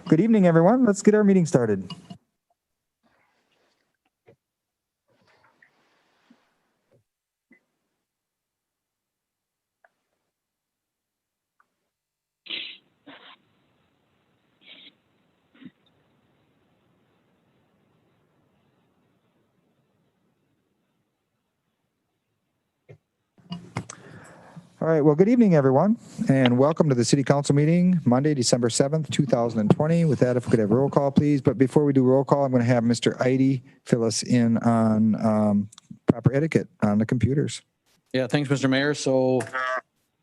Good evening, everyone. Let's get our meeting started. All right, well, good evening, everyone, and welcome to the City Council meeting, Monday, December 7th, 2020. With that, if we could have roll call, please. But before we do roll call, I'm going to have Mr. Eide fill us in on proper etiquette on the computers. Yeah, thanks, Mr. Mayor. So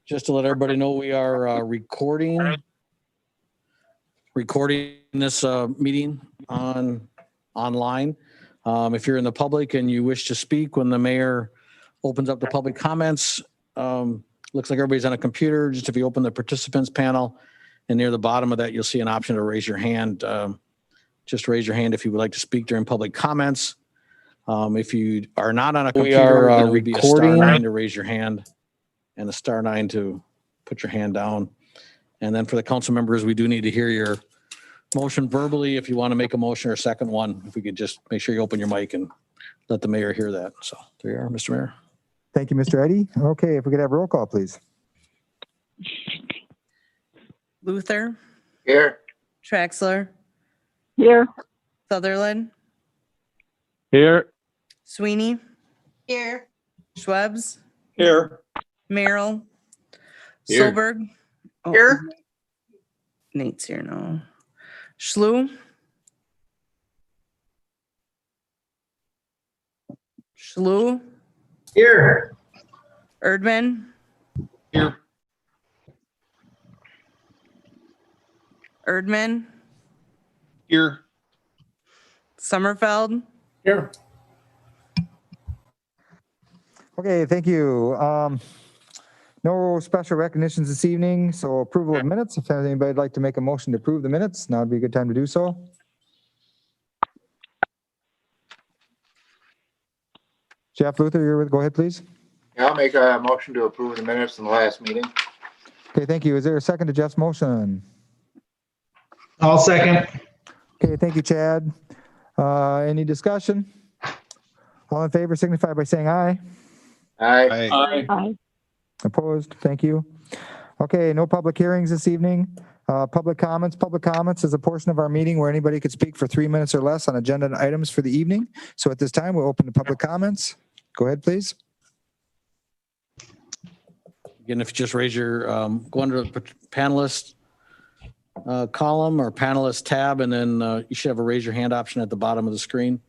just to let everybody know, we are recording this meeting online. If you're in the public and you wish to speak when the mayor opens up the public comments, looks like everybody's on a computer. Just if you open the participants panel and near the bottom of that, you'll see an option to raise your hand. Just raise your hand if you would like to speak during public comments. If you are not on a computer, then it would be a *9 to raise your hand and a *9 to put your hand down. And then for the council members, we do need to hear your motion verbally. If you want to make a motion or a second one, if we could just make sure you open your mic and let the mayor hear that. So there you are, Mr. Mayor. Thank you, Mr. Eide. Okay, if we could have roll call, please. Luther. Here. Traxler. Here. Sutherland. Here. Sweeney. Here. Schwebs. Here. Merrill. Here. Solberg. Oh, Here. Nate's here now. Schlu. Schlu. Here. Erdman. Here. Erdman. Here. Sommerfeld. Here. Okay, thank you. No special recognitions this evening, so approval of minutes. If anybody would like to make a motion to approve the minutes, now would be a good time to do so. Jeff Luther, you're with, go ahead, please. Yeah, I'll make a motion to approve the minutes from the last meeting. Okay, thank you. Is there a second to Jeff's motion? I'll second. Okay, thank you, Chad. Any discussion? All in favor signify by saying aye. Aye. Aye. Opposed? Thank you. Okay, no public hearings this evening. Public comments. Public comments is a portion of our meeting where anybody could speak for 3 minutes or less on agenda items for the evening. So at this time, we'll open to public comments. Go ahead, please. Again, if you just raise your, go under the panelist column or panelist tab, and then you should have a raise your hand option at the bottom of the screen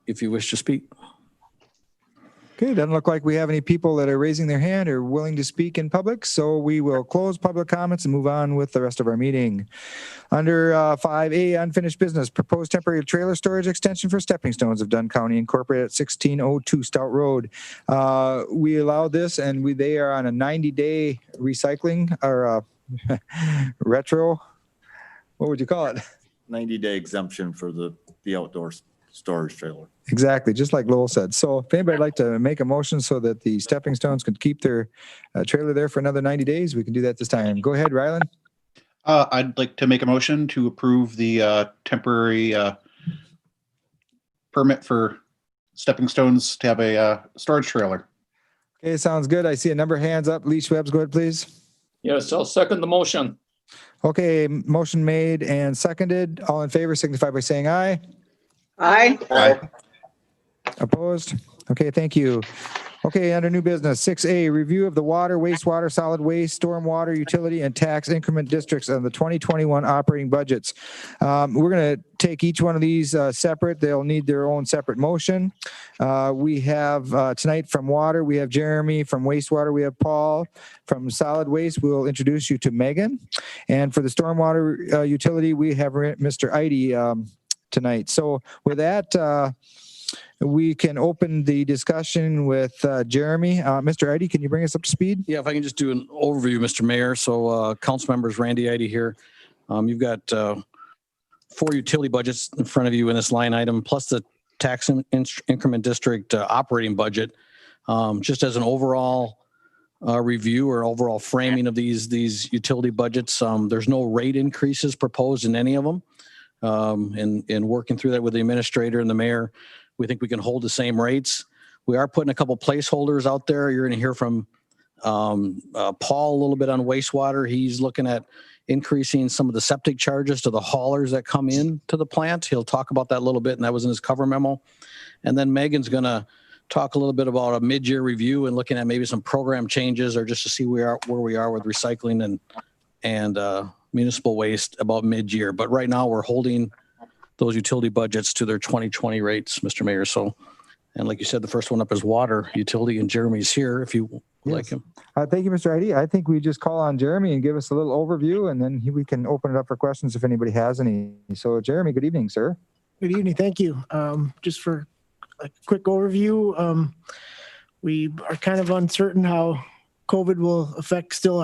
if you wish to speak. Okay, doesn't look like we have any people that are raising their hand or willing to speak in public, so we will close public comments and move on with the rest of our meeting. Under 5A, unfinished business, proposed temporary trailer storage extension for Stepping Stones of Dunn County Incorporated at 1602 Stout Road. We allowed this, and they are on a 90-day recycling or retro. What would you call it? 90-day exemption for the outdoor storage trailer. Exactly, just like Lowell said. So if anybody would like to make a motion so that the Stepping Stones could keep their trailer there for another 90 days, we can do that this time. Go ahead, Rylan. I'd like to make a motion to approve the temporary permit for Stepping Stones to have a storage trailer. Okay, sounds good. I see a number of hands up. Lee Schwebs, go ahead, please. Yes, I'll second the motion. Okay, motion made and seconded. All in favor signify by saying aye. Aye. Aye. Opposed? Okay, thank you. Okay, under new business, 6A, review of the water, wastewater, solid waste, stormwater, utility, and tax increment districts of the 2021 operating budgets. We're going to take each one of these separate. They'll need their own separate motion. We have tonight from water, we have Jeremy. From wastewater, we have Paul. From solid waste, we'll introduce you to Megan. And for the stormwater utility, we have Mr. Eide tonight. So with that, We can open the discussion with Jeremy. Mr. Eide, can you bring us up to speed? Yeah, if I can just do an overview, Mr. Mayor. So council members, Randy Eide here. You've got 4 utility budgets in front of you in this line item, plus the tax increment district operating budget. Just as an overall review or overall framing of these utility budgets, there's no rate increases proposed in any of them. In working through that with the administrator and the mayor, we think we can hold the same rates. We are putting a couple placeholders out there. You're going to hear from Paul a little bit on wastewater. He's looking at increasing some of the septic charges to the haulers that come in to the plant. He'll talk about that a little bit, and that was in his cover memo. And then Megan's going to talk a little bit about a mid-year review and looking at maybe some program changes or just to see where we are with recycling and municipal waste about mid-year. But right now we're holding those utility budgets to their 2020 rates, Mr. Mayor. So, and like you said, the first one up is water utility, and Jeremy's here if you would like him. Thank you, Mr. Eide. I think we just call on Jeremy and give us a little overview, and then we can open it up for questions if anybody has any. So, Jeremy, good evening, sir. Good evening. Thank you. Just for a quick overview, we are kind of uncertain how COVID will affect still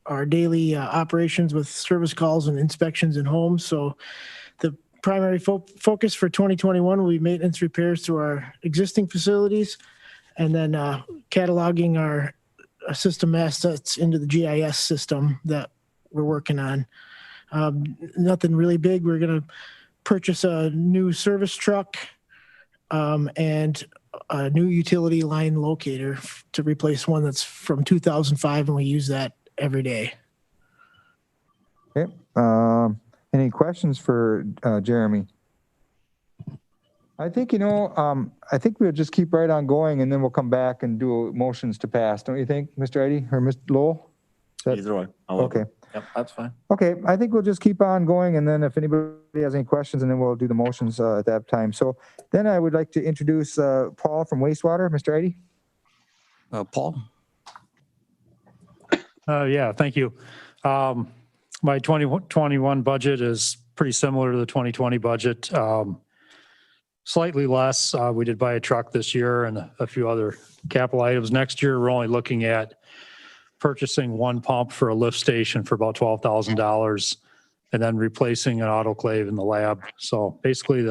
our daily operations with service calls and inspections in homes. So the primary focus for 2021 will be maintenance repairs to our existing facilities, and then cataloging our system assets into the GIS system that we're working on. Nothing really big. We're going to purchase a new service truck and a new utility line locator to replace one that's from 2005, and we use that every day. Okay. Any questions for Jeremy? I think, I think we'll just keep right on going, and then we'll come back and do motions to pass. Don't you think, Mr. Eide or Mr. Lowell? Either way. Okay. Yep, that's fine. Okay, I think we'll just keep on going, and then if anybody has any questions, and then we'll do the motions at that time. So then I would like to introduce Paul from Wastewater. Mr. Eide? Paul? Yeah, thank you. My 2021 budget is pretty similar to the 2020 budget. Slightly less. We did buy a truck this year and a few other capital items. Next year, we're only looking at purchasing one pump for a lift station for about $12,000 and then replacing an autoclave in the lab. So basically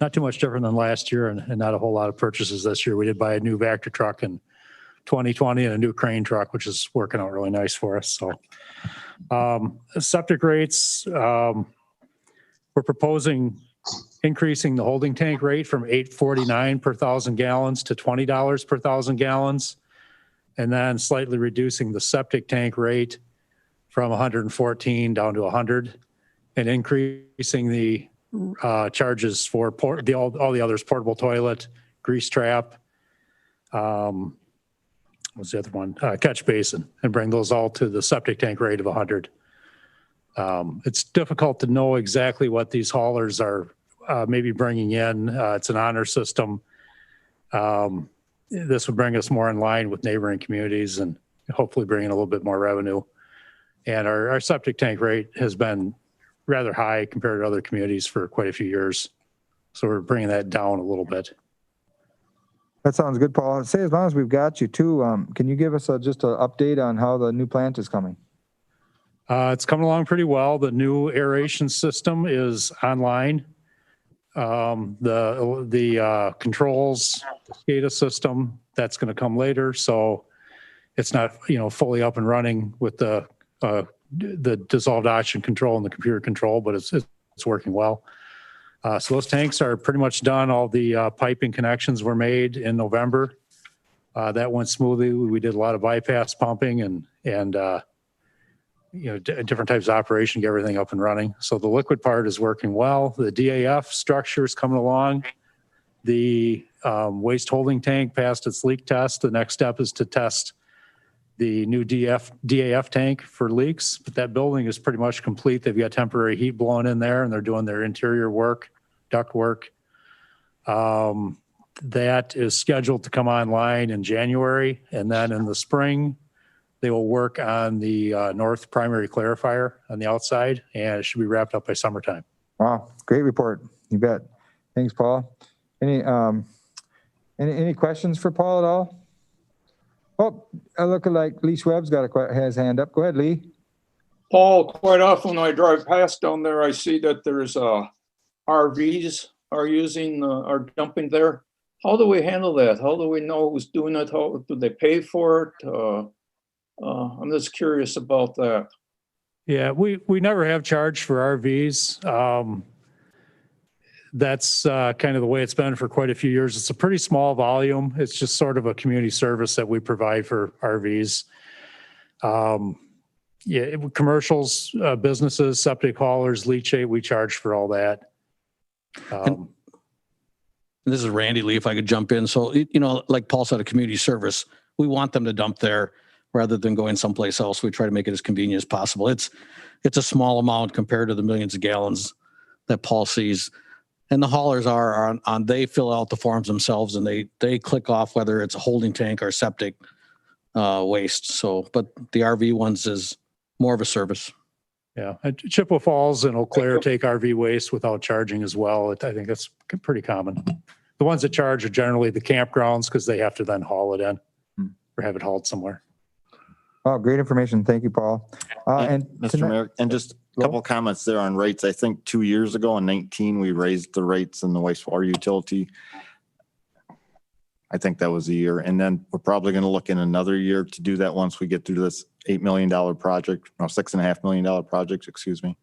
not too much different than last year and not a whole lot of purchases this year. We did buy a new Vector truck in 2020 and a new crane truck, which is working out really nice for us. So septic rates, we're proposing increasing the holding tank rate from $8.49 per 1,000 gallons to $20 per 1,000 gallons. And then slightly reducing the septic tank rate from 114 down to 100, and increasing the charges for all the others: portable toilet, grease trap, what's the other one? Catch basin, and bring those all to the septic tank rate of 100. It's difficult to know exactly what these haulers are maybe bringing in. It's an honor system. This would bring us more in line with neighboring communities and hopefully bring in a little bit more revenue. And our septic tank rate has been rather high compared to other communities for quite a few years. So we're bringing that down a little bit. That sounds good, Paul. Say, as long as we've got you too, can you give us just an update on how the new plant is coming? It's coming along pretty well. The new aeration system is online. The controls, the SCADA system, that's going to come later. So it's not, fully up and running with the dissolved oxygen control and the computer control, but it's working well. So those tanks are pretty much done. All the piping connections were made in November. That went smoothly. We did a lot of bypass pumping and different types of operation, get everything up and running. So the liquid part is working well. The DAF structure is coming along. The waste holding tank passed its leak test. The next step is to test the new DAF tank for leaks, but that building is pretty much complete. They've got temporary heat blowing in there, and they're doing their interior work, duct work. That is scheduled to come online in January, and then in the spring, they will work on the north primary clarifier on the outside, and it should be wrapped up by summertime. Wow, great report. You bet. Thanks, Paul. Any questions for Paul at all? Oh, I look like Lee Schweb's has his hand up. Go ahead, Lee. Paul, quite often when I drive past down there, I see that there's RVs are dumping there. How do we handle that? How do we know who's doing it? How do they pay for it? I'm just curious about that. Yeah, we never have charged for RVs. That's kind of the way it's been for quite a few years. It's a pretty small volume. It's just sort of a community service that we provide for RVs. Yeah, commercials, businesses, septic haulers, leachate, we charge for all that. This is Randy Lee, if I could jump in. So, like Paul said, a community service, we want them to dump there rather than going someplace else. We try to make it as convenient as possible. It's a small amount compared to the millions of gallons that Paul sees. And the haulers are on they fill out the forms themselves and they click off whether it's a holding tank or septic waste. So, but the RV ones is more of a service. Yeah, and Chippewa Falls and Eau Claire take RV waste without charging as well. I think that's pretty common. The ones that charge are generally the campgrounds because they have to then haul it in or have it hauled somewhere. Oh, great information. Thank you, Paul. And Mr. Mayor, and just a couple comments there on rates. I think 2 years ago in 19, we raised the rates in the wastewater utility. I think that was a year. And then we're probably going to look in another year to do that once we get through this $8 million project, or $6.5 million project, excuse me.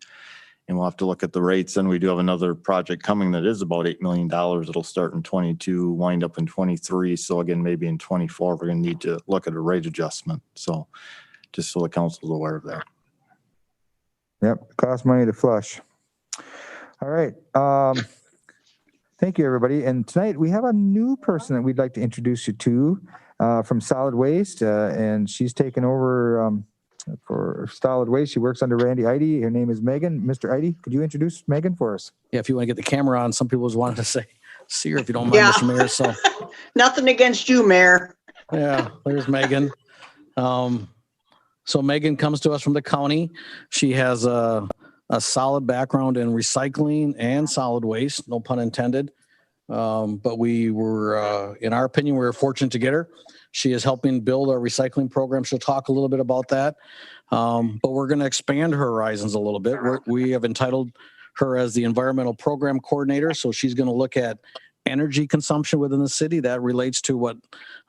And we'll have to look at the rates. And we do have another project coming that is about $8 million. It'll start in 22, wind up in 23. So again, maybe in 24, we're going to need to look at a rate adjustment. So just so the council's aware of that. Yep, cost money to flush. All right. Thank you, everybody. And tonight we have a new person that we'd like to introduce you to from Solid Waste, and she's taken over for Solid Waste. She works under Randy Eide. Her name is Megan. Mr. Eide, could you introduce Megan for us? Yeah, if you want to get the camera on, some people just wanted to see her if you don't mind, Yeah. Mr. Mayor. So Nothing against you, Mayor. yeah, there's Megan. So Megan comes to us from the county. She has a solid background in recycling and solid waste, no pun intended. But we were, in our opinion, we were fortunate to get her. She is helping build our recycling program. She'll talk a little bit about that. But we're going to expand her horizons a little bit. We have entitled her as the environmental program coordinator. So she's going to look at energy consumption within the city. That relates to what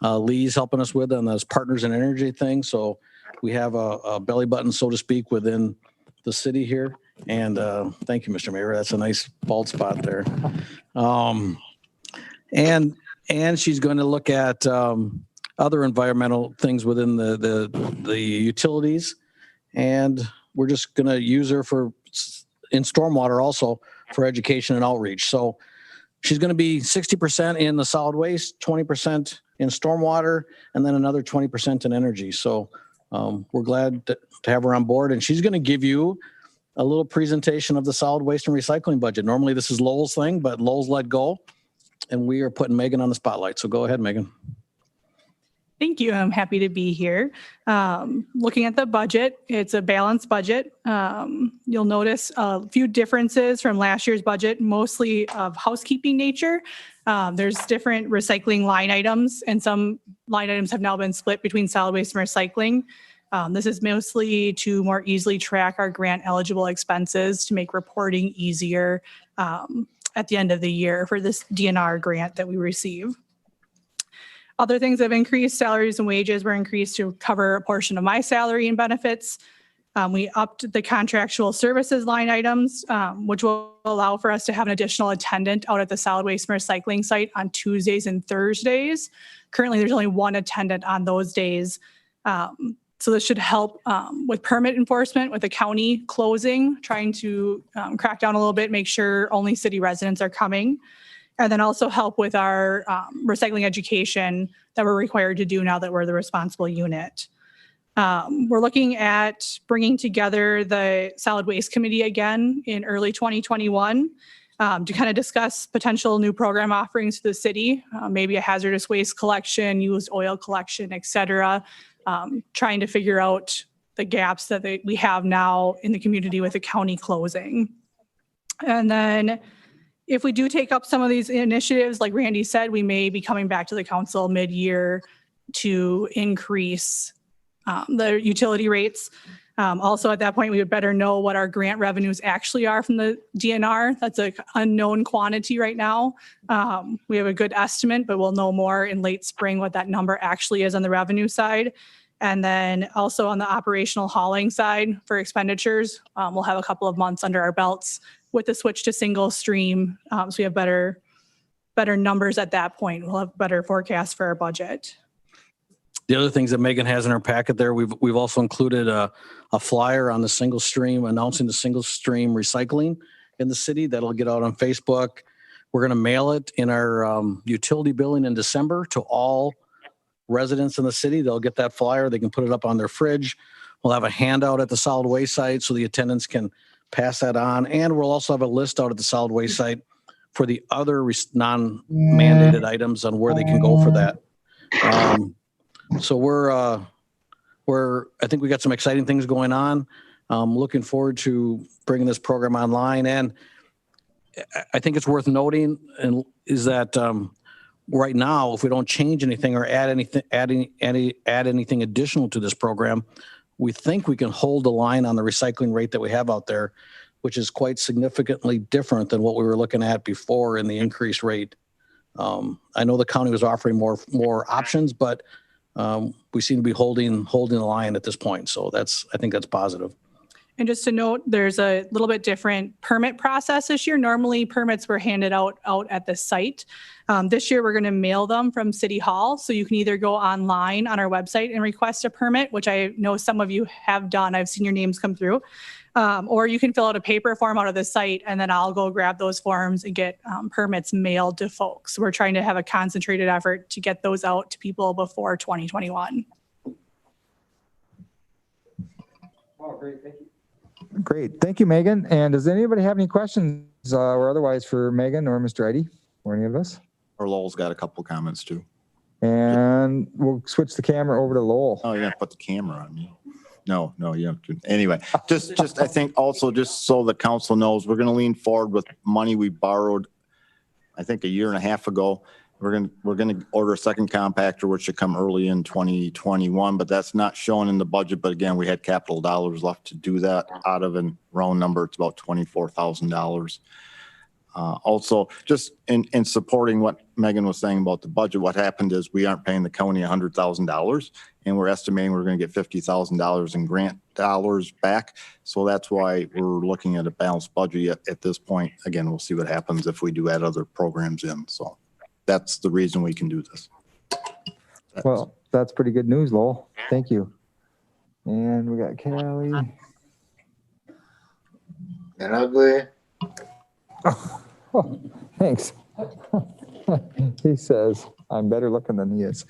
Lee's helping us with on those partners in energy thing. So we have a belly button, so to speak, within the city here. And thank you, Mr. Mayor. That's a nice bald spot there. And she's going to look at other environmental things within the utilities. And we're just going to use her in stormwater also for education and outreach. So she's going to be 60% in the solid waste, 20% in stormwater, and then another 20% in energy. So we're glad to have her on board. And she's going to give you a little presentation of the solid waste and recycling budget. Normally this is Lowell's thing, but Lowell's let go and we are putting Megan on the spotlight. So go ahead, Megan. Thank you. I'm happy to be here. Looking at the budget, it's a balanced budget. You'll notice a few differences from last year's budget, mostly of housekeeping nature. There's different recycling line items, and some line items have now been split between solid waste and recycling. This is mostly to more easily track our grant eligible expenses to make reporting easier at the end of the year for this DNR grant that we receive. Other things have increased. Salaries and wages were increased to cover a portion of my salary and benefits. We upped the contractual services line items, which will allow for us to have an additional attendant out at the solid waste and recycling site on Tuesdays and Thursdays. Currently, there's only one attendant on those days. So this should help with permit enforcement, with the county closing, trying to crack down a little bit, make sure only city residents are coming. And then also help with our recycling education that we're required to do now that we're the responsible unit. We're looking at bringing together the solid waste committee again in early 2021 to kind of discuss potential new program offerings to the city, maybe a hazardous waste collection, used oil collection, et cetera, trying to figure out the gaps that we have now in the community with the county closing. And then if we do take up some of these initiatives, like Randy said, we may be coming back to the council mid-year to increase the utility rates. Also, at that point, we would better know what our grant revenues actually are from the DNR. That's an unknown quantity right now. We have a good estimate, but we'll know more in late spring what that number actually is on the revenue side. And then also on the operational hauling side for expenditures, we'll have a couple of months under our belts with the switch to single stream. So we have better numbers at that point. We'll have better forecasts for our budget. The other things that Megan has in her packet there, we've also included a flyer on the single stream, announcing the single stream recycling in the city. That'll get out on Facebook. We're going to mail it in our utility billing in December to all residents in the city. They'll get that flyer. They can put it up on their fridge. We'll have a handout at the solid waste site so the attendants can pass that on. And we'll also have a list out at the solid waste site for the other non-mandated items on where they can go for that. So I think we got some exciting things going on. Looking forward to bringing this program online. And I think it's worth noting is that right now, if we don't change anything or add anything additional to this program, we think we can hold the line on the recycling rate that we have out there, which is quite significantly different than what we were looking at before in the increased rate. I know the county was offering more options, but we seem to be holding the line at this point. So I think that's positive. And just to note, there's a little bit different permit process this year. Normally permits were handed out at the site. This year we're going to mail them from City Hall. So you can either go online on our website and request a permit, which I know some of you have done. I've seen your names come through. Or you can fill out a paper form out of the site, and then I'll go grab those forms and get permits mailed to folks. We're trying to have a concentrated effort to get those out to people before 2021. Oh, great. Thank you. Great. Thank you, Megan. And does anybody have any questions or otherwise for Megan or Mr. Eide or any of us? Or Lowell's got a couple comments too. And we'll switch the camera over to Lowell. Oh, yeah, put the camera on me. No, you have to. Anyway, just I think also just so the council knows, we're going to lean forward with money we borrowed, I think a year and a half ago. We're going to order a second compactor, which should come early in 2021, but that's not shown in the budget. But again, we had capital dollars left to do that out of a round number. It's about $24,000. Also, just in supporting what Megan was saying about the budget, what happened is we aren't paying the county $100,000, and we're estimating we're going to get $50,000 in grant dollars back. So that's why we're looking at a balanced budget at this point. Again, we'll see what happens if we do add other programs in. So that's the reason we can do this. Well, that's pretty good news, Lowell. Thank you. And we got Callie. And ugly. Oh, thanks. He says, I'm better looking than he is.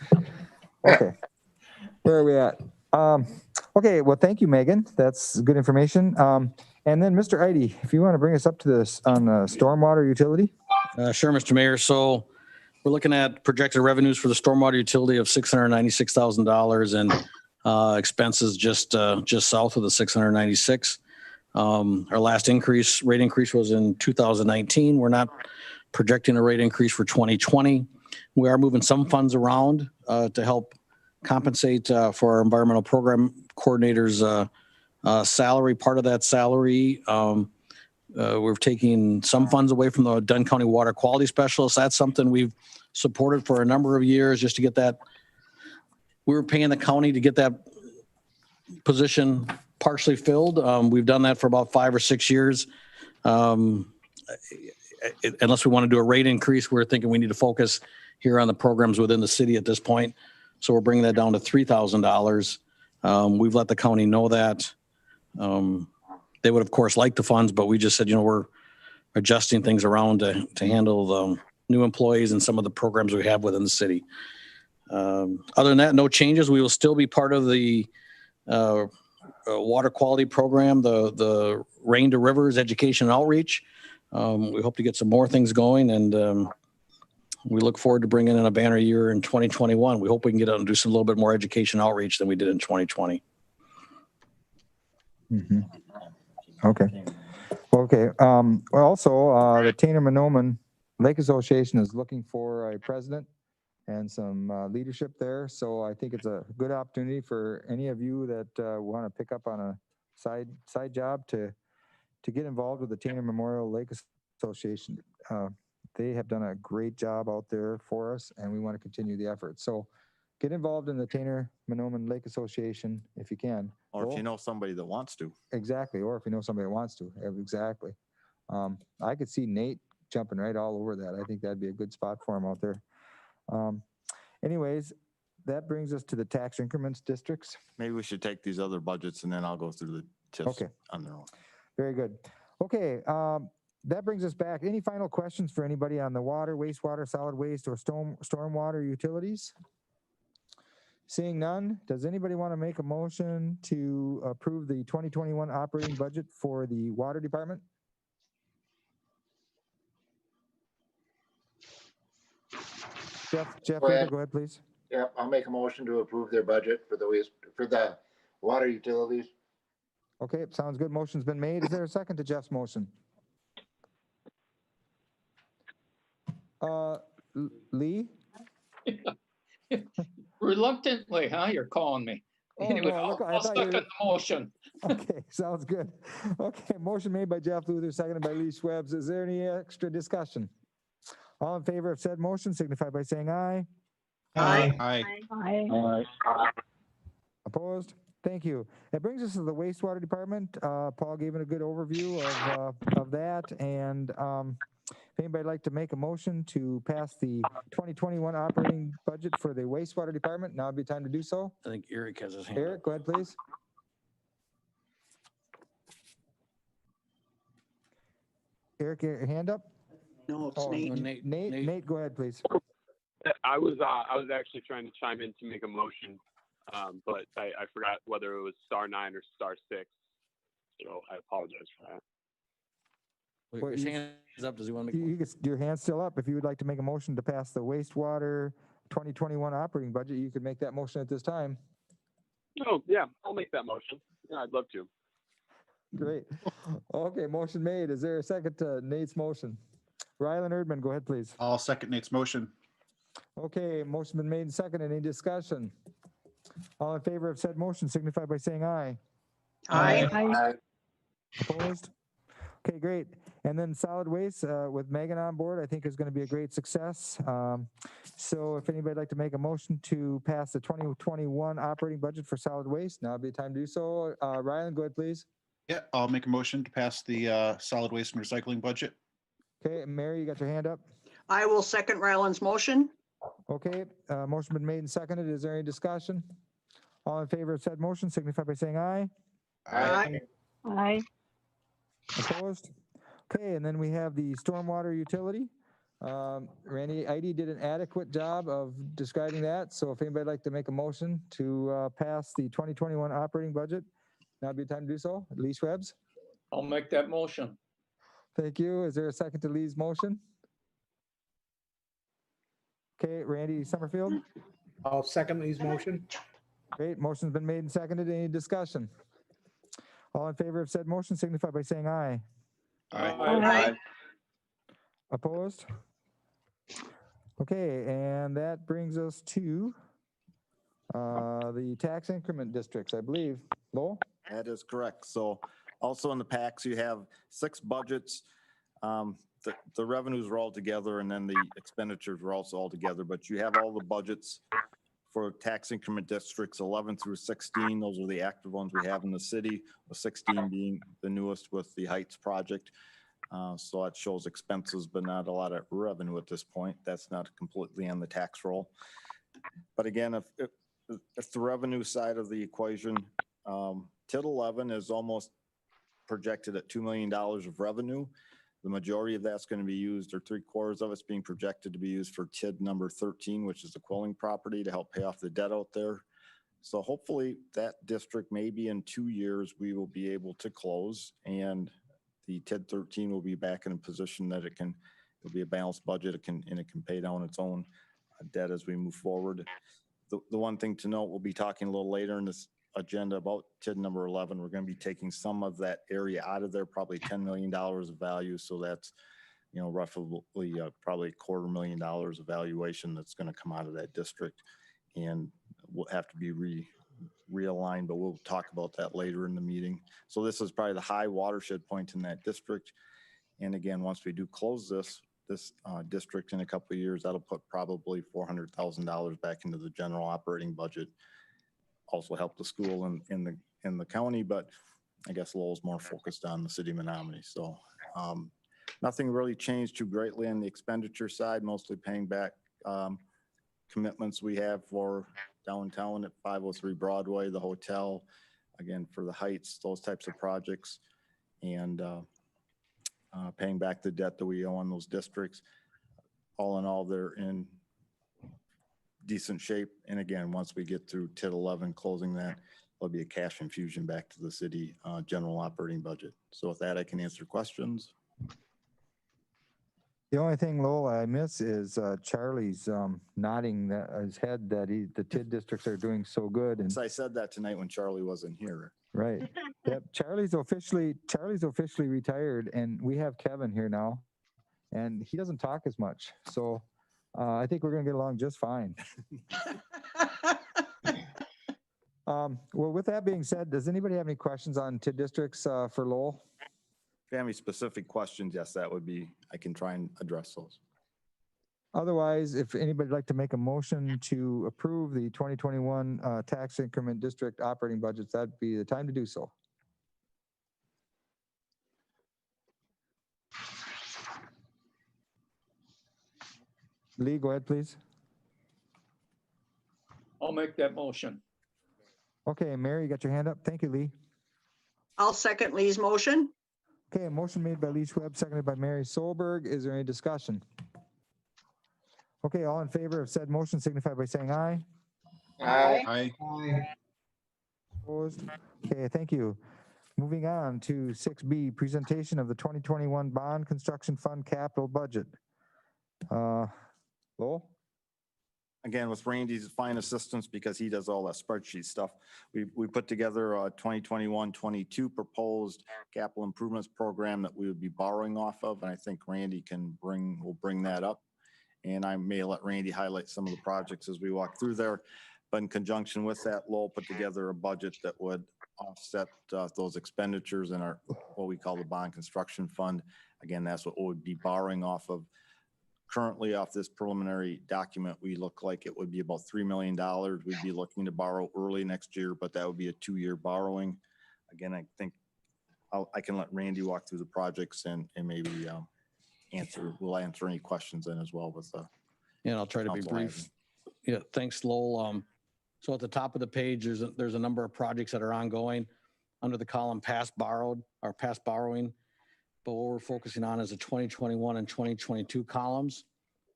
Okay. Where are we at? Okay. Well, thank you, Megan. That's good information. And then Mr. Eide, if you want to bring us up to this on stormwater utility. Sure, Mr. Mayor. So we're looking at projected revenues for the stormwater utility of $696,000 and expenses just south of the 696. Our last rate increase was in 2019. We're not projecting a rate increase for 2020. We are moving some funds around to help compensate for our environmental program coordinator's salary. Part of that salary, we're taking some funds away from the Dunn County Water Quality Specialist. That's something we've supported for a number of years just to get that. We were paying the county to get that position partially filled. We've done that for about 5 or 6 years. Unless we want to do a rate increase, we're thinking we need to focus here on the programs within the city at this point. So we're bringing that down to $3,000. We've let the county know that. They would, of course, like the funds, but we just said, we're adjusting things around to handle the new employees and some of the programs we have within the city. Other than that, no changes. We will still be part of the water quality program, the Rain to Rivers education and outreach. We hope to get some more things going, and we look forward to bringing in a banner year in 2021. We hope we can get out and do some little bit more education outreach than we did in 2020. Mm-hmm. Okay. Well, Okay, well, also, the Tanner Menomonie Lake Association is looking for a president and some leadership there. So I think it's a good opportunity for any of you that want to pick up on a side job to get involved with the Tanner Memorial Lake Association. They have done a great job out there for us, and we want to continue the effort. So get involved in the Tanner Menomonie Lake Association if you can. Or if you know somebody that wants to. Exactly, or if you know somebody that wants to, exactly. I could see Nate jumping right all over that. I think that'd be a good spot for him out there. Anyways, that brings us to the tax increments districts. Maybe we should take these other budgets and then I'll go through the tips Okay. on their own. Very good. Okay, that brings us back. Any final questions for anybody on the water, wastewater, solid waste, or stormwater utilities? Seeing none, does anybody want to make a motion to approve the 2021 operating budget for the water department? Jeff, Go ahead. go ahead, please. Yeah, I'll make a motion to approve their budget for the water utilities. Okay, sounds good. Motion's been made. Is there a second to Jeff's motion? Lee? Reluctantly, huh? You're calling me. Oh, Anyway, no, look, I I'll thought second you- the motion. Okay, sounds good. Okay, motion made by Jeff Luther, seconded by Lee Schwebs. Is there any extra discussion? All in favor of said motion signify by saying aye. Aye. Opposed? Thank you. That brings us to the wastewater department. Paul gave it a good overview of that. And if anybody would like to make a motion to pass the 2021 operating budget for the wastewater department, now would be time to do so. I think Eric has his hand. Eric, go ahead, please. Eric, your hand up? No, it's Oh, Nate. Nate, go ahead, please. I was actually trying to chime in to make a motion, but I forgot whether it was *9 or *6. So I apologize for that. Well, His hand is up. Does he want to make? Your hand's still up. If you would like to make a motion to pass the wastewater 2021 operating budget, you could make that motion at this time. Oh yeah, I'll make that motion. Yeah, I'd love to. Great. Okay, motion made. Is there a second to Nate's motion? Rylan Erdman, go ahead, please. I'll second Nate's motion. Okay, motion been made and seconded. Any discussion? All in favor of said motion signify by saying aye. Aye. Opposed? Okay, great. And then solid waste with Megan on board, I think is going to be a great success. So if anybody'd like to make a motion to pass the 2021 operating budget for solid waste, now would be the time to do so. Rylan, go ahead, please. Yeah, I'll make a motion to pass the solid waste and recycling budget. Okay, Mary, you got your hand up? I will second Ryland's motion. Okay, motion been made and seconded. Is there any discussion? All in favor of said motion signify by saying aye. Aye. Opposed? Okay, and then we have the stormwater utility. Randy Idy did an adequate job of describing that. So if anybody'd like to make a motion to pass the 2021 operating budget, now would be the time to do so. Lee Schwebs? I'll make that motion. Thank you. Is there a second to Lee's motion? Okay, Randy Summerfield? I'll second Lee's motion. Great, motion's been made and seconded. Any discussion? All in favor of said motion signify by saying aye. Aye. Opposed? Okay, and that brings us to the tax increment districts, I believe. Lowell? That is correct. So also in the packs, you have 6 budgets. The revenues are all together and then the expenditures are also all together, but you have all the budgets for tax increment districts 11 through 16. Those are the active ones we have in the city, with 16 being the newest with the Heights project. So that shows expenses, but not a lot of revenue at this point. That's not completely on the tax roll. But again, if the revenue side of the equation, TID 11 is almost projected at $2 million of revenue. The majority of that's going to be used, or 3/4 of it's being projected to be used for TID number 13, which is the Quilling property to help pay off the debt out there. So hopefully that district, maybe in 2 years, we will be able to close and the TID 13 will be back in a position that it'll be a balanced budget. It can pay down its own debt as we move forward. The one thing to note, we'll be talking a little later in this agenda about TID number 11, we're going to be taking some of that area out of there, probably $10 million of value. So that's, roughly probably $250,000 of valuation that's going to come out of that district, and will have to be realigned, but we'll talk about that later in the meeting. So this is probably the high watershed point in that district. And again, once we do close this district in a couple of years, that'll put probably $400,000 back into the general operating budget. Also help the school in the county, but I guess Lowell's more focused on the city of Menomonie. So nothing really changed too greatly on the expenditure side, mostly paying back commitments we have for downtown at 503 Broadway, the hotel, again, for the Heights, those types of projects, and paying back the debt that we owe on those districts. All in all, they're in decent shape. And again, once we get through TID 11, closing that, there'll be a cash infusion back to the city general operating budget. So with that, I can answer questions. The only thing, Lowell, I miss is Charlie's nodding his head that the TID districts are doing so good. And So I said that tonight when Charlie wasn't here. right. Yep. Charlie's officially retired, and we have Kevin here now, and he doesn't talk as much. So I think we're going to get along just fine. Well, with that being said, does anybody have any questions on TID districts for Lowell? If you have any specific questions, yes, that would be, I can try and address those. Otherwise, if anybody'd like to make a motion to approve the 2021 tax increment district operating budgets, that'd be the time to do so. Lee, go ahead, please. I'll make that motion. Okay, Mary, you got your hand up. Thank you, Lee. I'll second Lee's motion. Okay, a motion made by Lee Schweb, seconded by Mary Solberg. Is there any discussion? Okay, all in favor of said motion signify by saying aye. Aye. Opposed? Okay, thank you. Moving on to 6B, presentation of the 2021 Bond Construction Fund Capital Budget. Lowell? Again, with Randy's fine assistance, because he does all that spreadsheet stuff, we put together a 2021-22 proposed capital improvements program that we would be borrowing off of. And I think Randy will bring that up. And I may let Randy highlight some of the projects as we walk through there. But in conjunction with that, Lowell put together a budget that would offset those expenditures in our, what we call the bond construction fund. Again, that's what we would be borrowing off of. Currently, off this preliminary document, we look like it would be about $3 million. We'd be looking to borrow early next year, but that would be a 2-year borrowing. Again, I think I can let Randy walk through the projects and maybe we'll answer any questions then as well with Yeah, I'll try to be brief. Yeah, thanks, Lowell. So at the top of the page, there's a number of projects that are ongoing under the column past borrowed or past borrowing. But what we're focusing on is the 2021 and 2022 columns.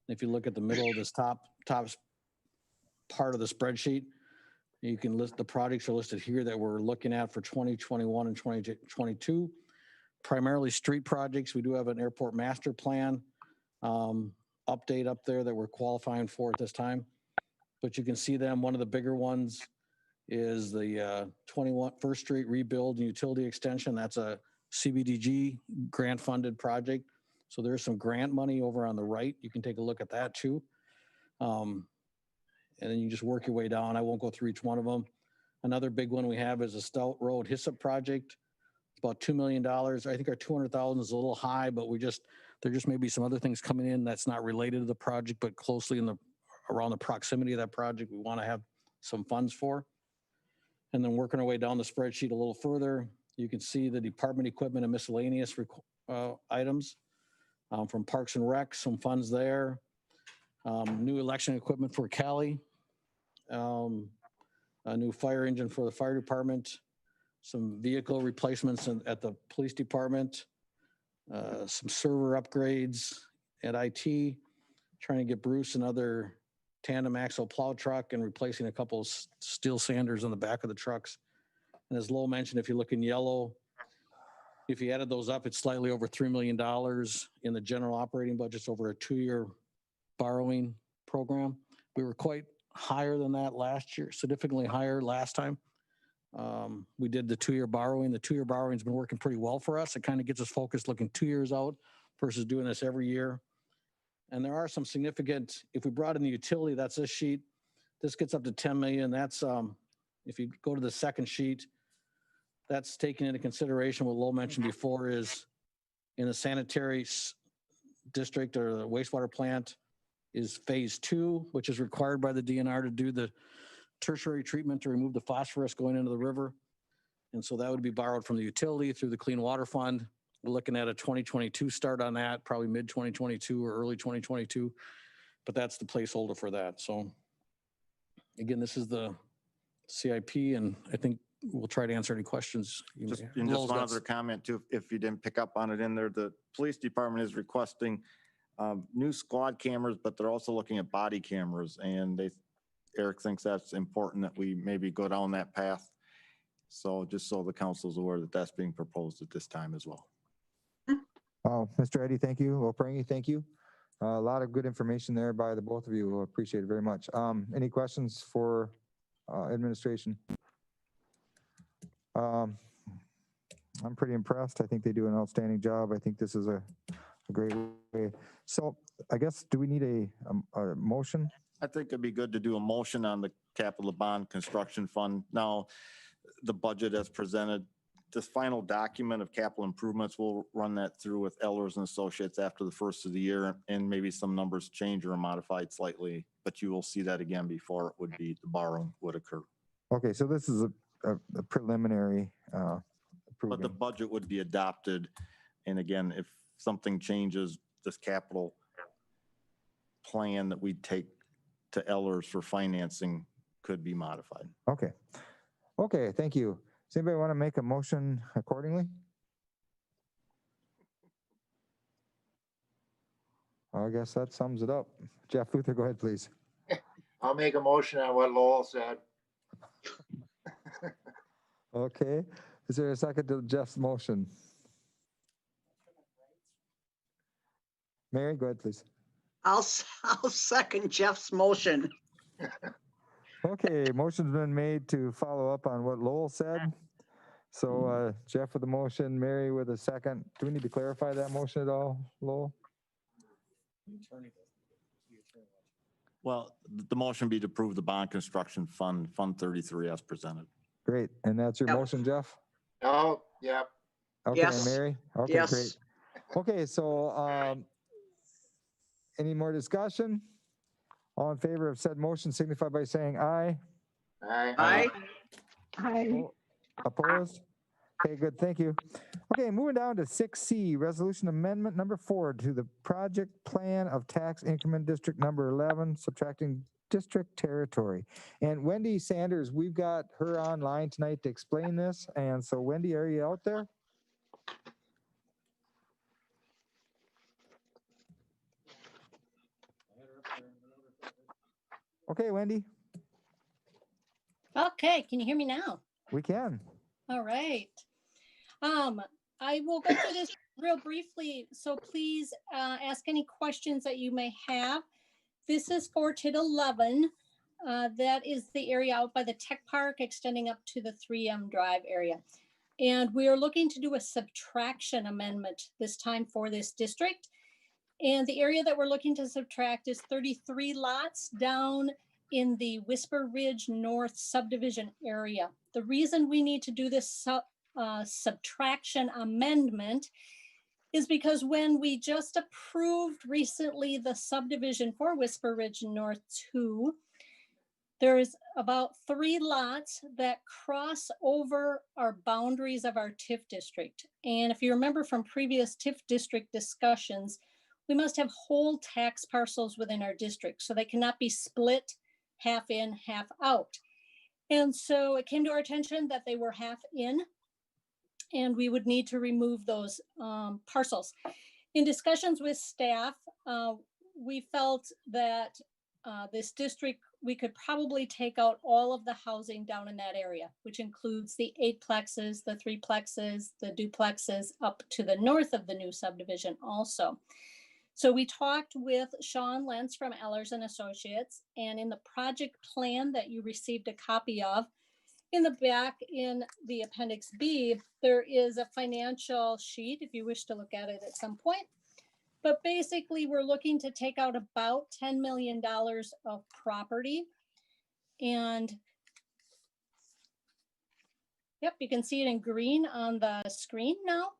If you look at the middle of this top part of the spreadsheet, you can list the projects are listed here that we're looking at for 2021 and 2022. Primarily street projects. We do have an airport master plan update up there that we're qualifying for at this time. But you can see them. One of the bigger ones is the 21 First Street rebuild and utility extension. That's a CBDG grant funded project. So there's some grant money over on the right. You can take a look at that too. And then you just work your way down. I won't go through each one of them. Another big one we have is a Stout Road Hyssop project. It's about $2 million. I think our 200,000 is a little high, but there just may be some other things coming in that's not related to the project, but closely around the proximity of that project we want to have some funds for. And then working our way down the spreadsheet a little further, you can see the department equipment and miscellaneous items from Parks and Rec, some funds there. New election equipment for Cali, a new fire engine for the fire department, some vehicle replacements at the police department, some server upgrades at IT, trying to get Bruce another tandem axle plow truck and replacing a couple of steel sanders on the back of the trucks. And as Lowell mentioned, if you look in yellow, if you added those up, it's slightly over $3 million in the general operating budgets over a 2-year borrowing program. We were quite higher than that last year, significantly higher last time. We did the 2-year borrowing. The 2-year borrowing has been working pretty well for us. It kind of gets us focused looking 2 years out versus doing this every year. And there are some significant, if we brought in the utility, that's this sheet. This gets up to 10 million. That's, if you go to the second sheet, that's taking into consideration what Lowell mentioned before is in the sanitary district or the wastewater plant is phase 2, which is required by the DNR to do the tertiary treatment to remove the phosphorus going into the river. And so that would be borrowed from the utility through the Clean Water Fund. We're looking at a 2022 start on that, probably mid 2022 or early 2022, but that's the placeholder for that. So again, this is the CIP, and I think we'll try to answer any questions. Just one other comment too, if you didn't pick up on it in there, the police department is requesting new squad cameras, but they're also looking at body cameras, and Eric thinks that's important that we maybe go down that path. So just so the council's aware that that's being proposed at this time as well. Oh, Mr. Eddy, thank you. Loprangi, thank you. A lot of good information there by the both of you. We'll appreciate it very much. Any questions for administration? I'm pretty impressed. I think they do an outstanding job. I think this is a great way. So I guess, do we need a motion? I think it'd be good to do a motion on the capital bond construction fund. Now, the budget as presented, this final document of capital improvements, we'll run that through with Ehlers and Associates after the first of the year, and maybe some numbers change or are modified slightly, but you will see that again before it would be, the borrowing would occur. Okay, so this is a preliminary But the budget would be adopted. And again, if something changes, this capital plan that we take to Ehlers for financing could be modified. Okay. Okay, thank you. Does anybody want to make a motion accordingly? I guess that sums it up. Jeff Luther, go ahead, please. I'll make a motion on what Lowell said. Okay. Is there a second to Jeff's motion? Mary, go ahead, please. I'll second Jeff's motion. Okay, motion's been made to follow up on what Lowell said. So Jeff with the motion, Mary with a second. Do we need to clarify that motion at all, Lowell? Well, the motion be to approve the bond construction fund, Fund 33 as presented. Great. And that's your motion, Jeff? Oh, yeah. Okay, Yes. Mary? Okay, Yes. great. Okay, so any more discussion? All in favor of said motion signify by saying aye. Aye. Opposed? Okay, good, thank you. Okay, moving down to 6C, resolution amendment number 4 to the project plan of tax increment district number 11, subtracting district territory. And Wendy Sanders, we've got her online tonight to explain this. And so Wendy, are you out there? Okay, Wendy, Okay, can you hear me now? we can. All right. I will go through this real briefly, so please ask any questions that you may have. This is for TID 11. That is the area out by the tech park extending up to the 3M Drive area. And we are looking to do a subtraction amendment this time for this district. And the area that we're looking to subtract is 33 lots down in the Whisper Ridge North subdivision area. The reason we need to do this subtraction amendment is because when we just approved recently the subdivision for Whisper Ridge North 2, there is about 3 lots that cross over our boundaries of our TIF district. And if you remember from previous TIF district discussions, we must have whole tax parcels within our district, so they cannot be split half in, half out. And so it came to our attention that they were half in, and we would need to remove those parcels. In discussions with staff, we felt that this district, we could probably take out all of the housing down in that area, which includes the 8-plexes, the 3-plexes, the duplexes up to the north of the new subdivision also. So we talked with Sean Lentz from Ehlers and Associates, and in the project plan that you received a copy of, In the back, in the Appendix B, there is a financial sheet if you wish to look at it at some point. But basically, we're looking to take out about $10 million of property. And yep, you can see it in green on the screen now.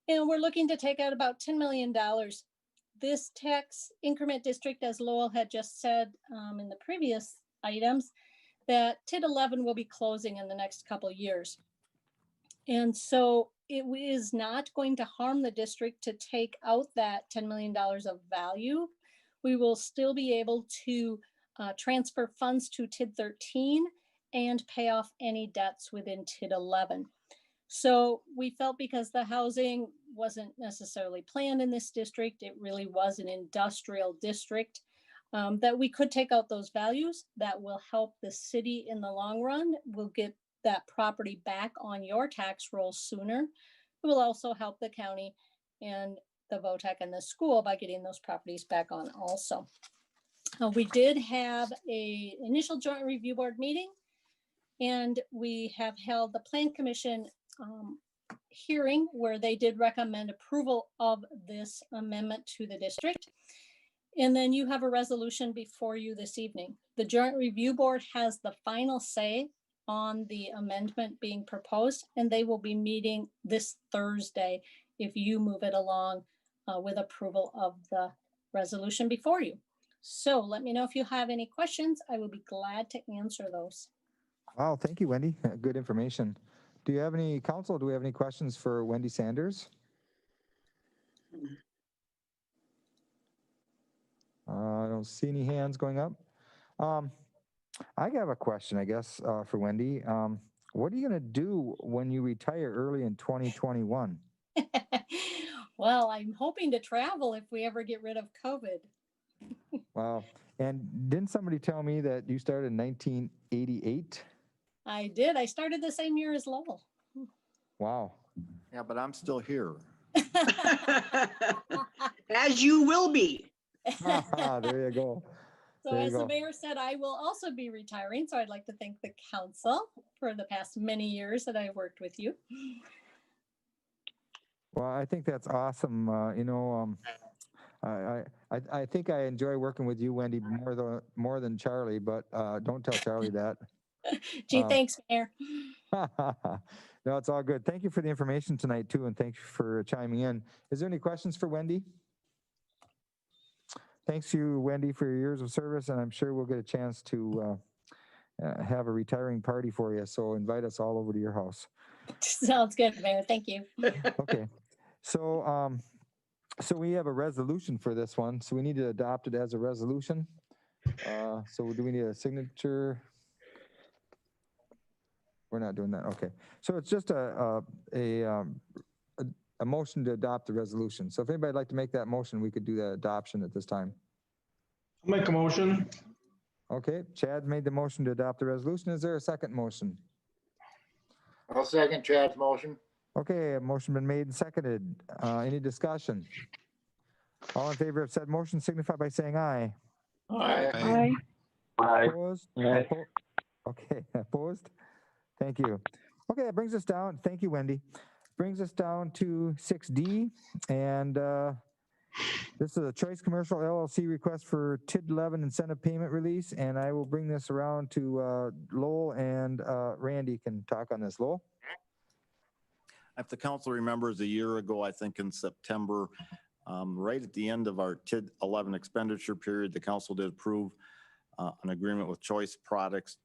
And we're looking to take out about $10 million. This tax increment district, as Lowell had just said in the previous items, that TID 11 will be closing in the next couple of years. And so it is not going to harm the district to take out that $10 million of value. We will still be able to transfer funds to TID 13 and pay off any debts within TID 11. So we felt because the housing wasn't necessarily planned in this district, it really was an industrial district, that we could take out those values. That will help the city in the long run. We'll get that property back on your tax roll sooner. It will also help the county and the VOTAC and the school by getting those properties back on also. We did have an initial joint review board meeting, and we have held the Plan Commission hearing where they did recommend approval of this amendment to the district. And then you have a resolution before you this evening. The Joint Review Board has the final say on the amendment being proposed, and they will be meeting this Thursday if you move it along with approval of the resolution before you. So let me know if you have any questions. I will be glad to answer those. Wow, thank you, Wendy. Good information. Do you have any council? Do we have any questions for Wendy Sanders? I don't see any hands going up. I have a question, I guess, for Wendy. What are you going to do when you retire early in 2021? Well, I'm hoping to travel if we ever get rid of COVID. Wow. And didn't somebody tell me that you started in 1988? I did. I started the same year as Lowell. Wow. Yeah, but I'm still here. As you will be. There you go. So There you as the go. mayor said, I will also be retiring. So I'd like to thank the council for the past many years that I've worked with you. Well, I think that's awesome. I think I enjoy working with you, Wendy, more than Charlie, but don't tell Charlie that. Gee, thanks, Mayor. No, it's all good. Thank you for the information tonight too, and thank you for chiming in. Is there any questions for Wendy? Thanks to you, Wendy, for your years of service, and I'm sure we'll get a chance to have a retiring party for you. So invite us all over to your house. Sounds good, Mayor. Thank you. Okay. So we have a resolution for this one. So we need to adopt it as a resolution. So do we need a signature? We're not doing that. Okay. So it's just a motion to adopt the resolution. So if anybody'd like to make that motion, we could do the adoption at this time. I'll make a motion. Okay. Chad made the motion to adopt the resolution. Is there a second motion? I'll second Chad's motion. Okay. A motion been made and seconded. Any discussion? All in favor of said motion signify by saying aye. Aye. Opposed? Okay. Opposed? Thank you. Okay, that brings us down. Thank you, Wendy. Brings us down to 6D, and this is a Choice Commercial LLC request for TID 11 incentive payment release, and I will bring this around to Lowell, and Randy can talk on this. Lowell? If the council remembers, a year ago, I think in September, right at the end of our TID 11 expenditure period, the council did approve an agreement with Choice Products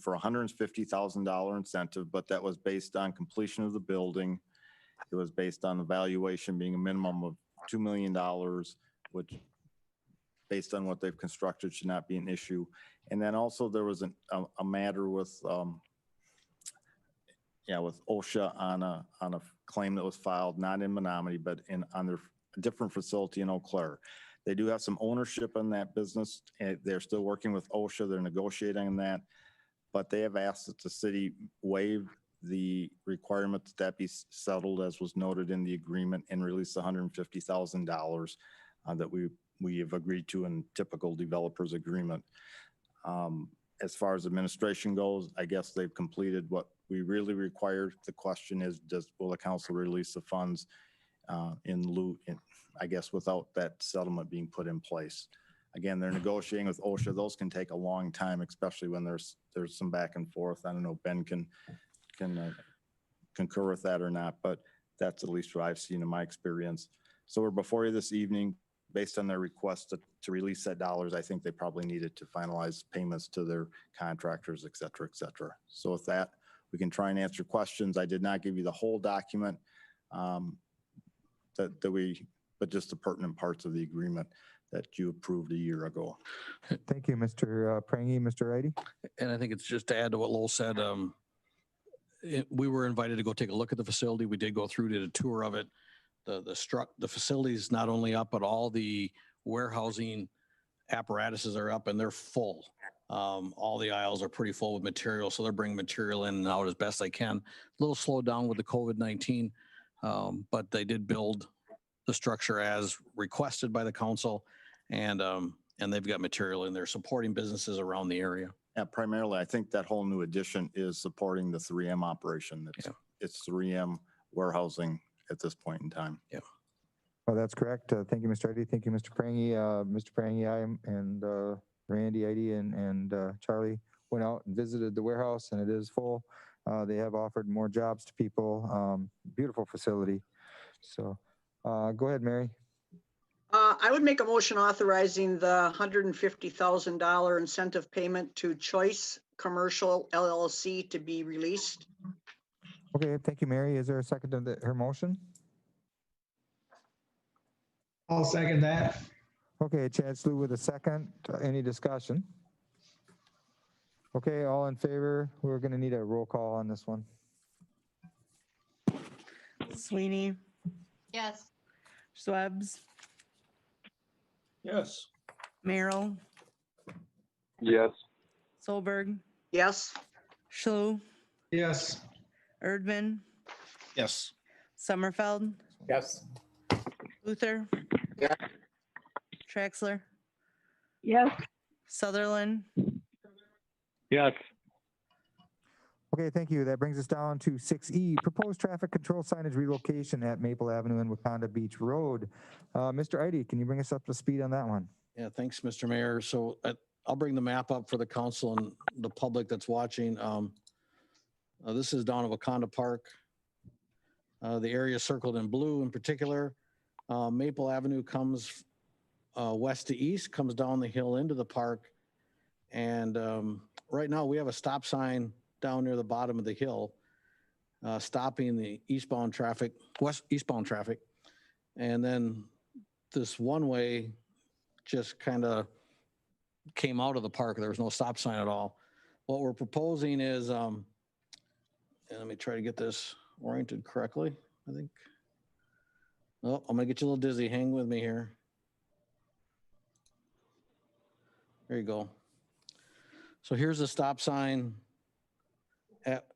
for $150,000 incentive, but that was based on completion of the building. It was based on the valuation being a minimum of $2 million, which based on what they've constructed should not be an issue. And then also there was a matter with OSHA on a claim that was filed, not in Menomonie, but on their different facility in Eau Claire. They do have some ownership in that business. They're still working with OSHA. They're negotiating on that, but they have asked that the city waive the requirement that be settled, as was noted in the agreement, and release $150,000 that we have agreed to in typical developers agreement. as far as administration goes, I guess they've completed what we really required. The question is, will the council release the funds in lieu, I guess, without that settlement being put in place? Again, they're negotiating with OSHA. Those can take a long time, especially when there's some back and forth. I don't know, Ben can concur with that or not, but that's at least what I've seen in my experience. So we're before you this evening, based on their request to release that dollars. I think they probably needed to finalize payments to their contractors, et cetera, et cetera. So with that, we can try and answer questions. I did not give you the whole document, but just the pertinent parts of the agreement that you approved a year ago. Thank you, Mr. Prangy. Mr. Idy? And I think it's just to add to what Lowell said. We were invited to go take a look at the facility. We did go through, did a tour of it. The facility is not only up, but all the warehousing apparatuses are up and they're full. All the aisles are pretty full with material, so they're bringing material in and out as best they can. A little slowed down with the COVID-19, but they did build the structure as requested by the council, and they've got material in there supporting businesses around the area. Yeah, primarily, I think that whole new addition is supporting the 3M operation. It's 3M warehousing at this point in time. Yeah. Oh, that's correct. Thank you, Mr. Idy. Thank you, Mr. Prangy. Mr. Prangy, I and Randy, Idy, and Charlie went out and visited the warehouse, and it is full. They have offered more jobs to people. Beautiful facility. So go ahead, Mary. I would make a motion authorizing the $150,000 incentive payment to Choice Commercial LLC to be released. Okay, thank you, Mary. Is there a second to her motion? I'll second that. Okay, Chad Slew with a second. Any discussion? Okay, all in favor? We're going to need a roll call on this one. Sweeney, Yes. Schwebs, Yes. Merrill, Yes. Solberg, Yes. Shalou, Yes. Erdman, Yes. Sommerfeld, Yes. Luther. Yeah. Traxler, Yes. Sutherland, Yes. Okay, thank you. That brings us down to 6E, proposed traffic control signage relocation at Maple Avenue and Wakanda Beach Road. Mr. Idy, can you bring us up to speed on that one? Yeah, thanks, Mr. Mayor. So I'll bring the map up for the council and the public that's watching. This is down at Wakanda Park. The area circled in blue in particular. Maple Avenue comes west to east, comes down the hill into the park. And right now we have a stop sign down near the bottom of the hill, stopping the eastbound traffic. And then this one way just kind of came out of the park. There was no stop sign at all. What we're proposing is, and let me try to get this oriented correctly, I think. Oh, I'm gonna get you a little dizzy. Hang with me here. There you go. So here's the stop sign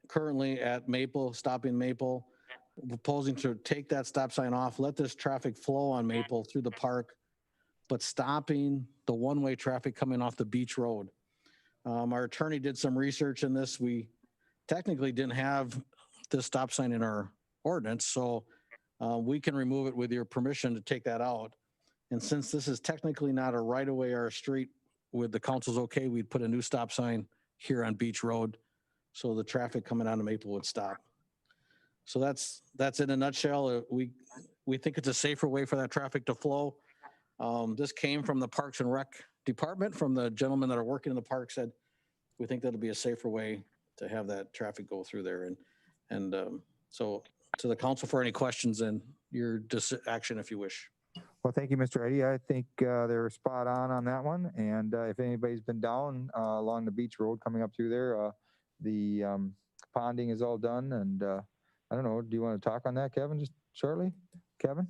currently at Maple, stopping Maple. We're proposing to take that stop sign off, let this traffic flow on Maple through the park, but stopping the one-way traffic coming off the beach road. Our attorney did some research in this. We technically didn't have this stop sign in our ordinance, so we can remove it with your permission to take that out. And since this is technically not a right-of-way or a street, with the council's okay, we'd put a new stop sign here on Beach Road, so the traffic coming out of Maple would stop. So that's in a nutshell. We think it's a safer way for that traffic to flow. This came from the Parks and Rec Department, from the gentlemen that are working in the park, said, we think that'll be a safer way to have that traffic go through there. And so to the council for any questions and your action if you wish. Well, thank you, Mr. Idy. I think they're spot on that one. And if anybody's been down along the beach road coming up through there, the ponding is all done. And I don't know, do you want to talk on that, Kevin, just shortly? Kevin,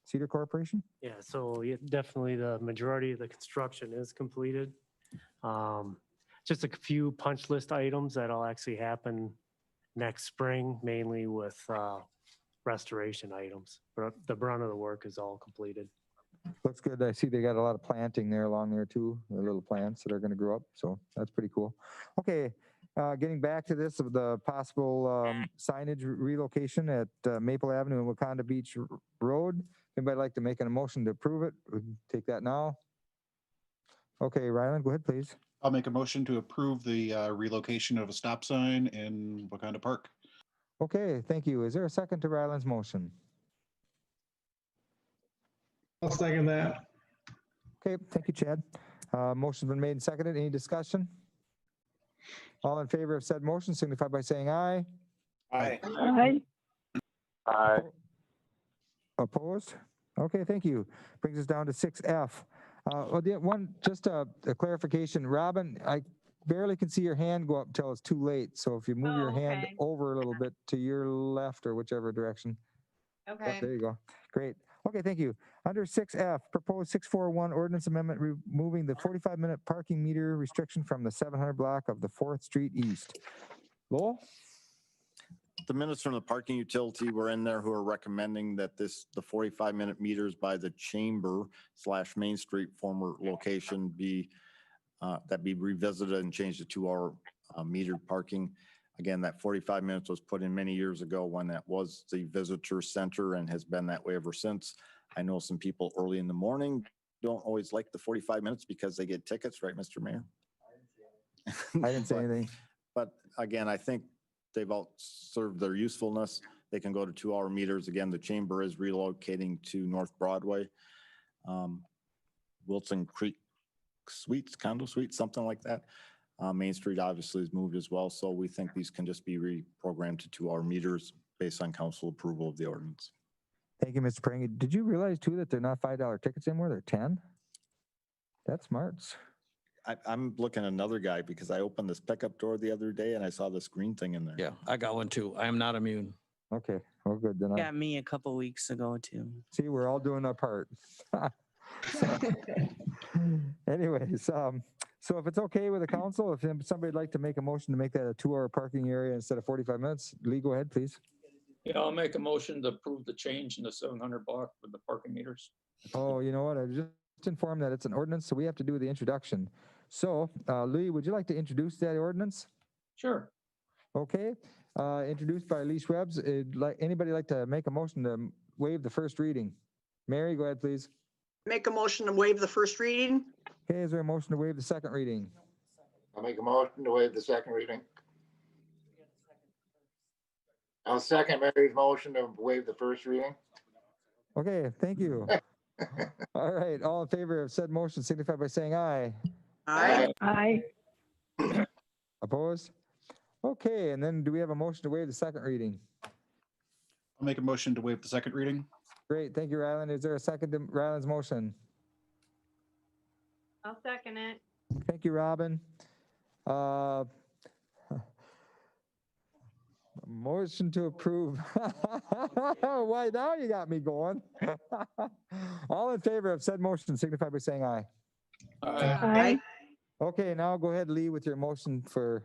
Cedar Corporation? Yeah, so definitely the majority of the construction is completed. Just a few punch list items that'll actually happen next spring, mainly with restoration items. But the brunt of the work is all completed. Looks good. I see they got a lot of planting there along there too, the little plants that are going to grow up. So that's pretty cool. Okay, getting back to this of the possible signage relocation at Maple Avenue and Wakanda Beach Road. Anybody like to make an motion to approve it? We can take that now. Okay, Ryland, go ahead, please. I'll make a motion to approve the relocation of a stop sign in Wakanda Park. Okay, thank you. Is there a second to Ryland's motion? I'll second that. Okay, thank you, Chad. Motion's been made and seconded. Any discussion? All in favor of said motion signify by saying aye. Aye. Aye. Aye. Opposed? Okay, thank you. Brings us down to 6F. Well, just a clarification. Robin, I barely can see your hand go up until it's too late. So if you move your hand okay. over a little bit to your left or whichever direction. Yep, Okay. there you go. Great. Okay, thank you. Under 6F, proposed 641 ordinance amendment removing the 45-minute parking meter restriction from the 700 block of the 4th Street East. Lowell? The minutes from the parking utility were in there who are recommending that the 45-minute meters by the Chamber / Main Street former location be revisited and changed to 2-hour metered parking. Again, that 45 minutes was put in many years ago when that was the visitor center and has been that way ever since. I know some people early in the morning don't always like the 45 minutes because they get tickets, right, Mr. Mayor? I didn't say anything. But again, I think they've all served their usefulness. They can go to 2-hour meters. Again, the Chamber is relocating to North Broadway. Wilson Creek Suites, condo suites, something like that. Main Street obviously has moved as well. So we think these can just be reprogrammed to 2-hour meters based on council approval of the ordinance. Thank you, Mr. Prangy. Did you realize too that they're not $5 tickets anymore? They're 10? That's smarts. I'm looking at another guy because I opened this pickup door the other day and I saw this green thing in there. Yeah, I got one too. I am not immune. Okay, well, good. Then Got me a couple weeks ago too. see, we're all doing our part. Anyways, so if it's okay with the council, if somebody'd like to make a motion to make that a 2-hour parking area instead of 45 minutes, Lee, go ahead, please. Yeah, I'll make a motion to approve the change in the 700 block with the parking meters. Oh, you know what? I was just informed that it's an ordinance, so we have to do the introduction. So, Lee, would you like to introduce that ordinance? Sure. Okay, introduced by Lee Schwebs. Anybody like to make a motion to waive the first reading? Mary, go ahead, please. Make a motion to waive the first reading. Okay, is there a motion to waive the second reading? I'll make a motion to waive the second reading. I'll second Mary's motion to waive the first reading. Okay, thank you. All right, all in favor of said motion signify by saying aye. Aye. Aye. Opposed? Okay, and then do we have a motion to waive the second reading? I'll make a motion to waive the second reading. Great, thank you, Ryland. Is there a second to Ryland's motion? I'll second it. Thank you, Robin. Motion to approve. Why now you got me going? All in favor of said motion signify by saying aye. Aye. Okay, now go ahead, Lee, with your motion for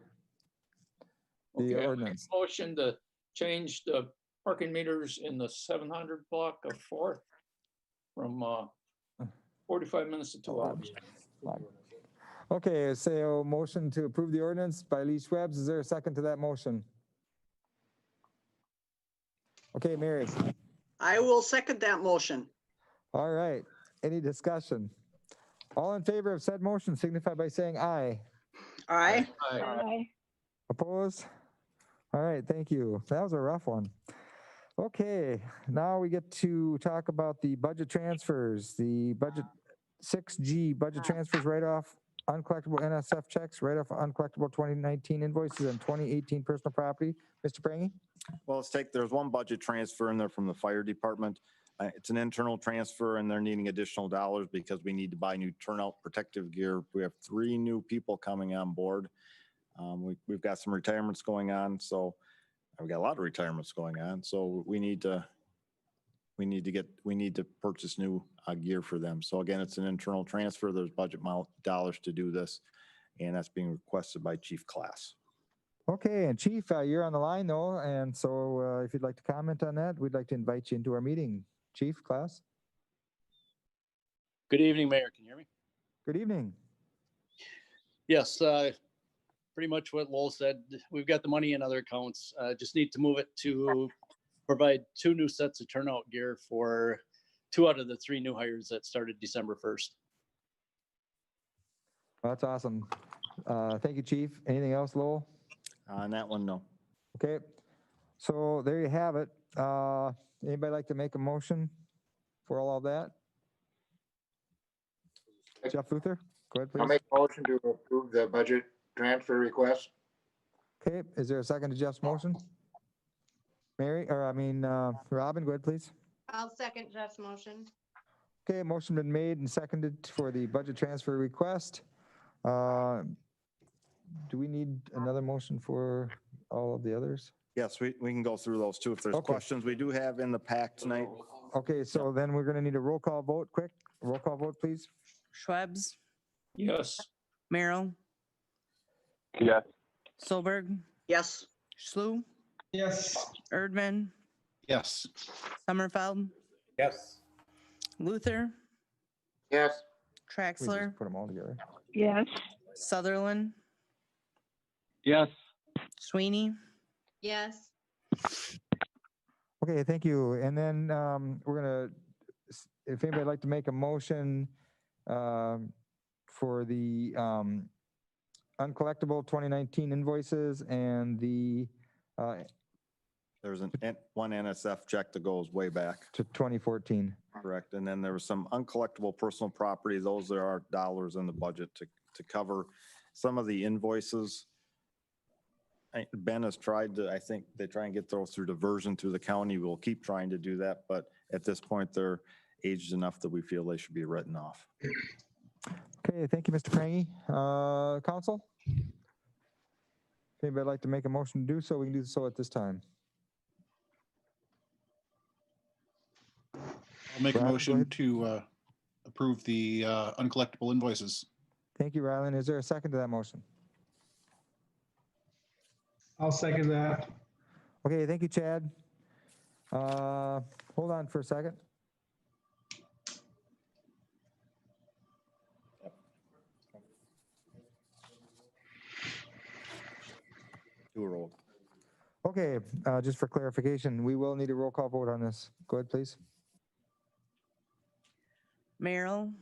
the Okay, I make a ordinance. motion to change the parking meters in the 700 block of 4th from 45 minutes to 2 hours. Okay, so motion to approve the ordinance by Lee Schwebs. Is there a second to that motion? Okay, Mary. I will second that motion. All right. Any discussion? All in favor of said motion signify by saying aye. Aye. Aye. Opposed? All right, thank you. That was a rough one. Okay, now we get to talk about the budget transfers, the budget 6G budget transfers right off uncollectible NSF checks, right off uncollectible 2019 invoices and 2018 personal property. Mr. Prangy? Well, there's one budget transfer in there from the fire department. It's an internal transfer and they're needing additional dollars because we need to buy new turnout protective gear. We have 3 new people coming on board. We've got some retirements going on, so we've got a lot of retirements going on. So we need to purchase new gear for them. So again, it's an internal transfer. There's budget dollars to do this, and that's being requested by Chief Class. Okay, and Chief, you're on the line though, and so if you'd like to comment on that, we'd like to invite you into our meeting. Chief Class? Good evening, Mayor. Can you hear me? Good evening. Yes, pretty much what Lowell said. We've got the money in other accounts. Just need to move it to provide 2 new sets of turnout gear for 2 out of the 3 new hires that started December 1st. That's awesome. Thank you, Chief. Anything else, Lowell? On that one, no. Okay, so there you have it. Anybody like to make a motion for all of that? Jeff Luther, go ahead, I'll please. make a motion to approve the budget transfer request. Okay, is there a second to Jeff's motion? Robin, go ahead, please. I'll second Jeff's motion. Okay, motion been made and seconded for the budget transfer request. Do we need another motion for all of the others? Yes, we can go through those too if there's Okay. questions. We do have in the pack tonight. Okay, so then we're gonna need a roll call vote, quick. Roll call vote, please. Schwebs, Yes. Merrill, Yes. Solberg, Yes. Schlue, Yes. Erdman, Yes. Sommerfeld, Yes. Luther, Yes. We just Traxler, put them all together. Yes. Sutherland, Yes. Sweeney, Yes. Okay, thank you. And then we're gonna, if anybody'd like to make a motion for the uncollectible 2019 invoices and the There's one NSF check that goes way back. to 2014. Correct. And then there was some uncollectible personal property. Those there are dollars in the budget to cover some of the invoices. Ben has tried to, I think they try and get those through diversion through the county. We'll keep trying to do that. But at this point, they're aged enough that we feel they should be written off. Okay, thank you, Mr. Prangy. Council? If anybody'd like to make a motion to do so, we can do so at this time. I'll make a Brad, go motion ahead. to approve the uncollectible invoices. Thank you, Rylan. Is there a second to that motion? I'll second that. Okay, thank you, Chad. Hold on for a second. Two-year-old. Okay, just for clarification, we will need a roll call vote on this. Go ahead, please. Merrill,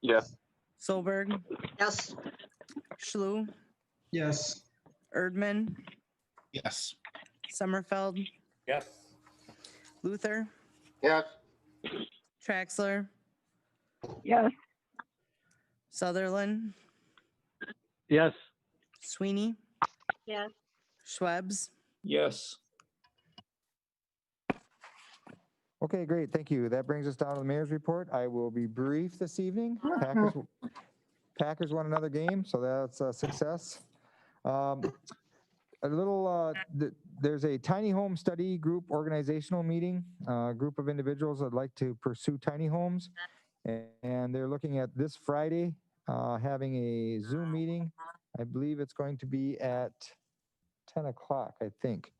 Yes. Solberg, Yes. Schlue, Yes. Erdman, Yes. Sommerfeld, Yes. Luther, Yes. Traxler, Yes. Sutherland, Yes. Sweeney, Yes. Schwebs, Yes. Okay, great, thank you. That brings us down to the mayor's report. I will be brief this evening. Packers won another game, so that's a success. There's a tiny home study group organizational meeting, a group of individuals that like to pursue tiny homes. And they're looking at this Friday, having a Zoom meeting. I believe it's going to be at 10 o'clock, I think.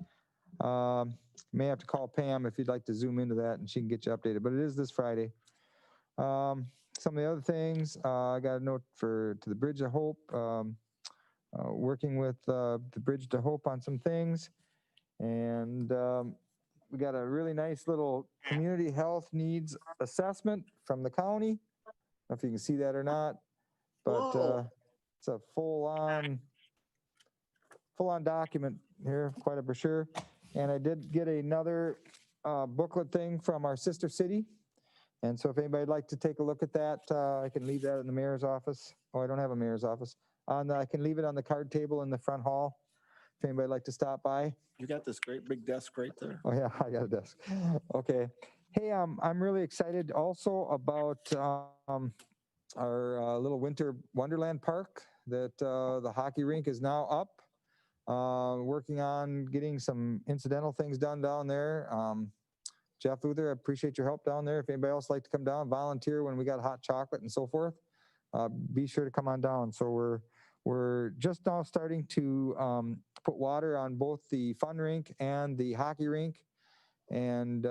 May have to call Pam if you'd like to zoom into that and she can get you updated, but it is this Friday. Some of the other things, I got a note to the Bridge of Hope, working with the Bridge to Hope on some things. And we got a really nice little community health needs assessment from the county. I don't know if you can see that or not, but it's a full-on document here, quite a brochure. And I did get another booklet thing from our sister city. And so if anybody'd like to take a look at that, I can leave that in the mayor's office. Oh, I don't have a mayor's office. I can leave it on the card table in the front hall. If anybody'd like to stop by. You got this great big desk right there. Oh yeah, I got a desk. Okay. Hey, I'm really excited also about our little winter Wonderland park that the hockey rink is now up. Working on getting some incidental things done down there. Jeff Luther, I appreciate your help down there. If anybody else like to come down, volunteer when we got hot chocolate and so forth, be sure to come on down. So we're just now starting to put water on both the fun rink and the hockey rink. And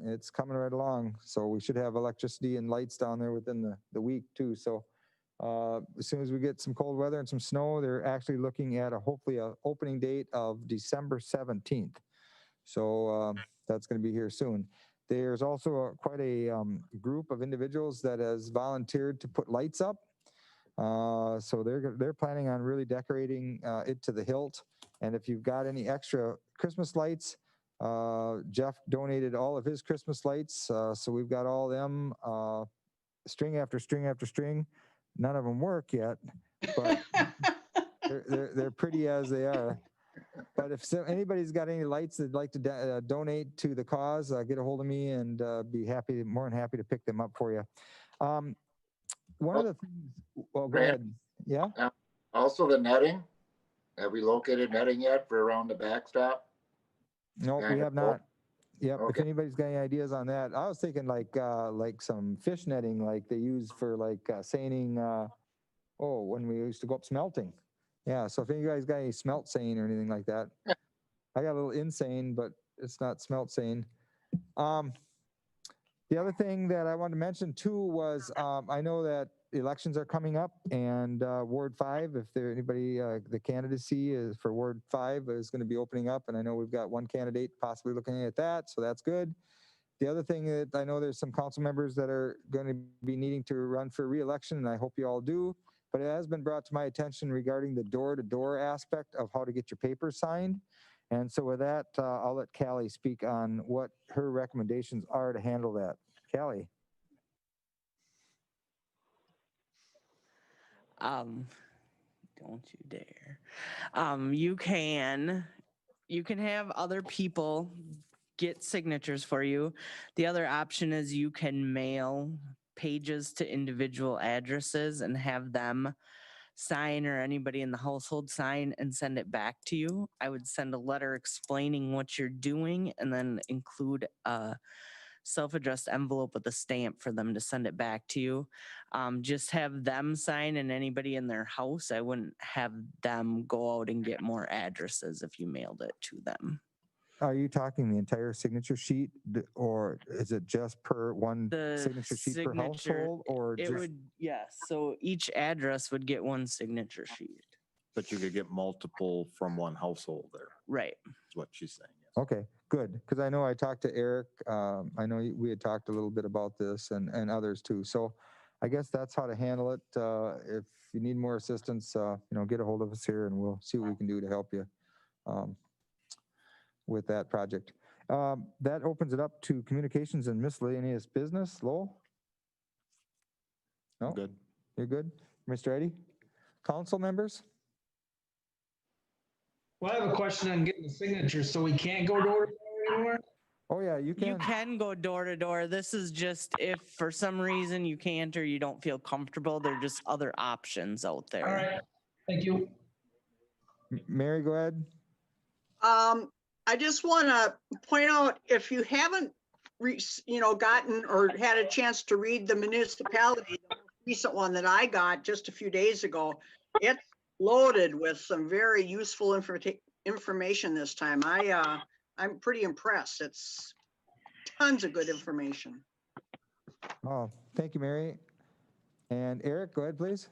it's coming right along. So we should have electricity and lights down there within the week too. So as soon as we get some cold weather and some snow, they're actually looking at hopefully a opening date of December 17th. So that's going to be here soon. There's also quite a group of individuals that has volunteered to put lights up. So they're planning on really decorating it to the hilt. And if you've got any extra Christmas lights, Jeff donated all of his Christmas lights. So we've got all them string after string after string. None of them work yet, but they're pretty as they are. But if anybody's got any lights that'd like to donate to the cause, get a hold of me and be more than happy to pick them up for you. One of the things, well, go ahead. Yeah. Also the netting. Have we located netting yet for around the backstop? No, we have not. Yep. Okay. If anybody's got any ideas on that, I was thinking like some fish netting, like they use for like seining. When we used to go up smelting. Yeah. So if you guys got any smelt seine or anything like that, I got a little insane, but it's not smelt seine. The other thing that I wanted to mention too was I know that elections are coming up, and Ward 5, if there anybody, the candidacy is for Ward 5 is going to be opening up, and I know we've got one candidate possibly looking at that, so that's good. The other thing that I know there's some council members that are going to be needing to run for re-election, and I hope you all do, but it has been brought to my attention regarding the door-to-door aspect of how to get your papers signed. And so with that, I'll let Callie speak on what her recommendations are to handle that. Callie. Don't you dare. You can have other people get signatures for you. The other option is you can mail pages to individual addresses and have them sign, or anybody in the household sign and send it back to you. I would send a letter explaining what you're doing and then include a self-addressed envelope with a stamp for them to send it back to you. Just have them sign, and anybody in their house, I wouldn't have them go out and get more addresses if you mailed it to them. Are you talking the entire signature sheet, or is it just per one signature sheet per household, or it would, yes. So each address would get one signature sheet. But you could get multiple from one household there. Right. Is what she's saying. Yes. Okay, good. Because I know I talked to Eric. I know we had talked a little bit about this and others too. So I guess that's how to handle it. If you need more assistance, get a hold of us here and we'll see what we can do to help you with that project. That opens it up to communications and miscellaneous business. Lowell? No? Good. You're good? Mr. Eddy? Council members? Well, I have a question on getting the signatures, so we can't go door to door anymore? Oh yeah, you can. You can go door to door. This is just if for some reason you can't or you don't feel comfortable, there are just other options out there. All right, thank you. Mary, go ahead. I just want to point out, if you haven't, gotten or had a chance to read the municipality, the most recent one that I got just a few days ago, it's loaded with some very useful information this time. I'm pretty impressed. It's tons of good information. Oh, thank you, Mary. And Eric, go ahead, please.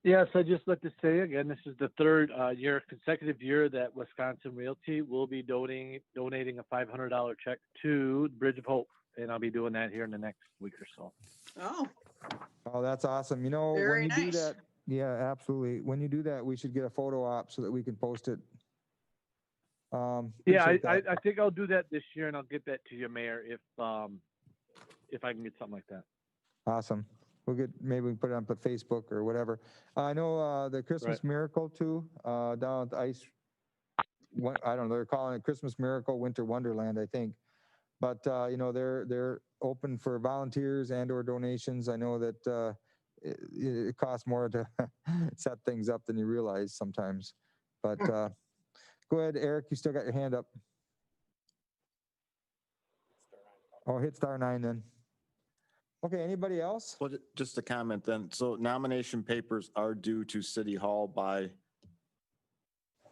Yes, I just like to say again, this is the third consecutive year that Wisconsin Realty will be donating a $500 check to the Bridge of Hope, and I'll be doing that here in the next week or so. Oh, that's awesome. Very when you do nice. that, yeah, absolutely. When you do that, we should get a photo op so that we can post it. Yeah, Appreciate that. I think I'll do that this year, and I'll get that to you, Mayor, if I can get something like that. Awesome. Maybe we can put it on Facebook or whatever. I know the Christmas Miracle too, down at the ice. I don't know, they're calling it Christmas Miracle Winter Wonderland, I think. But they're open for volunteers and or donations. I know that it costs more to set things up than you realize sometimes. But go ahead, Eric, you still got your hand up. Oh, hit *9 then. Okay, anybody else? Well, just a comment then. So nomination papers are due to City Hall by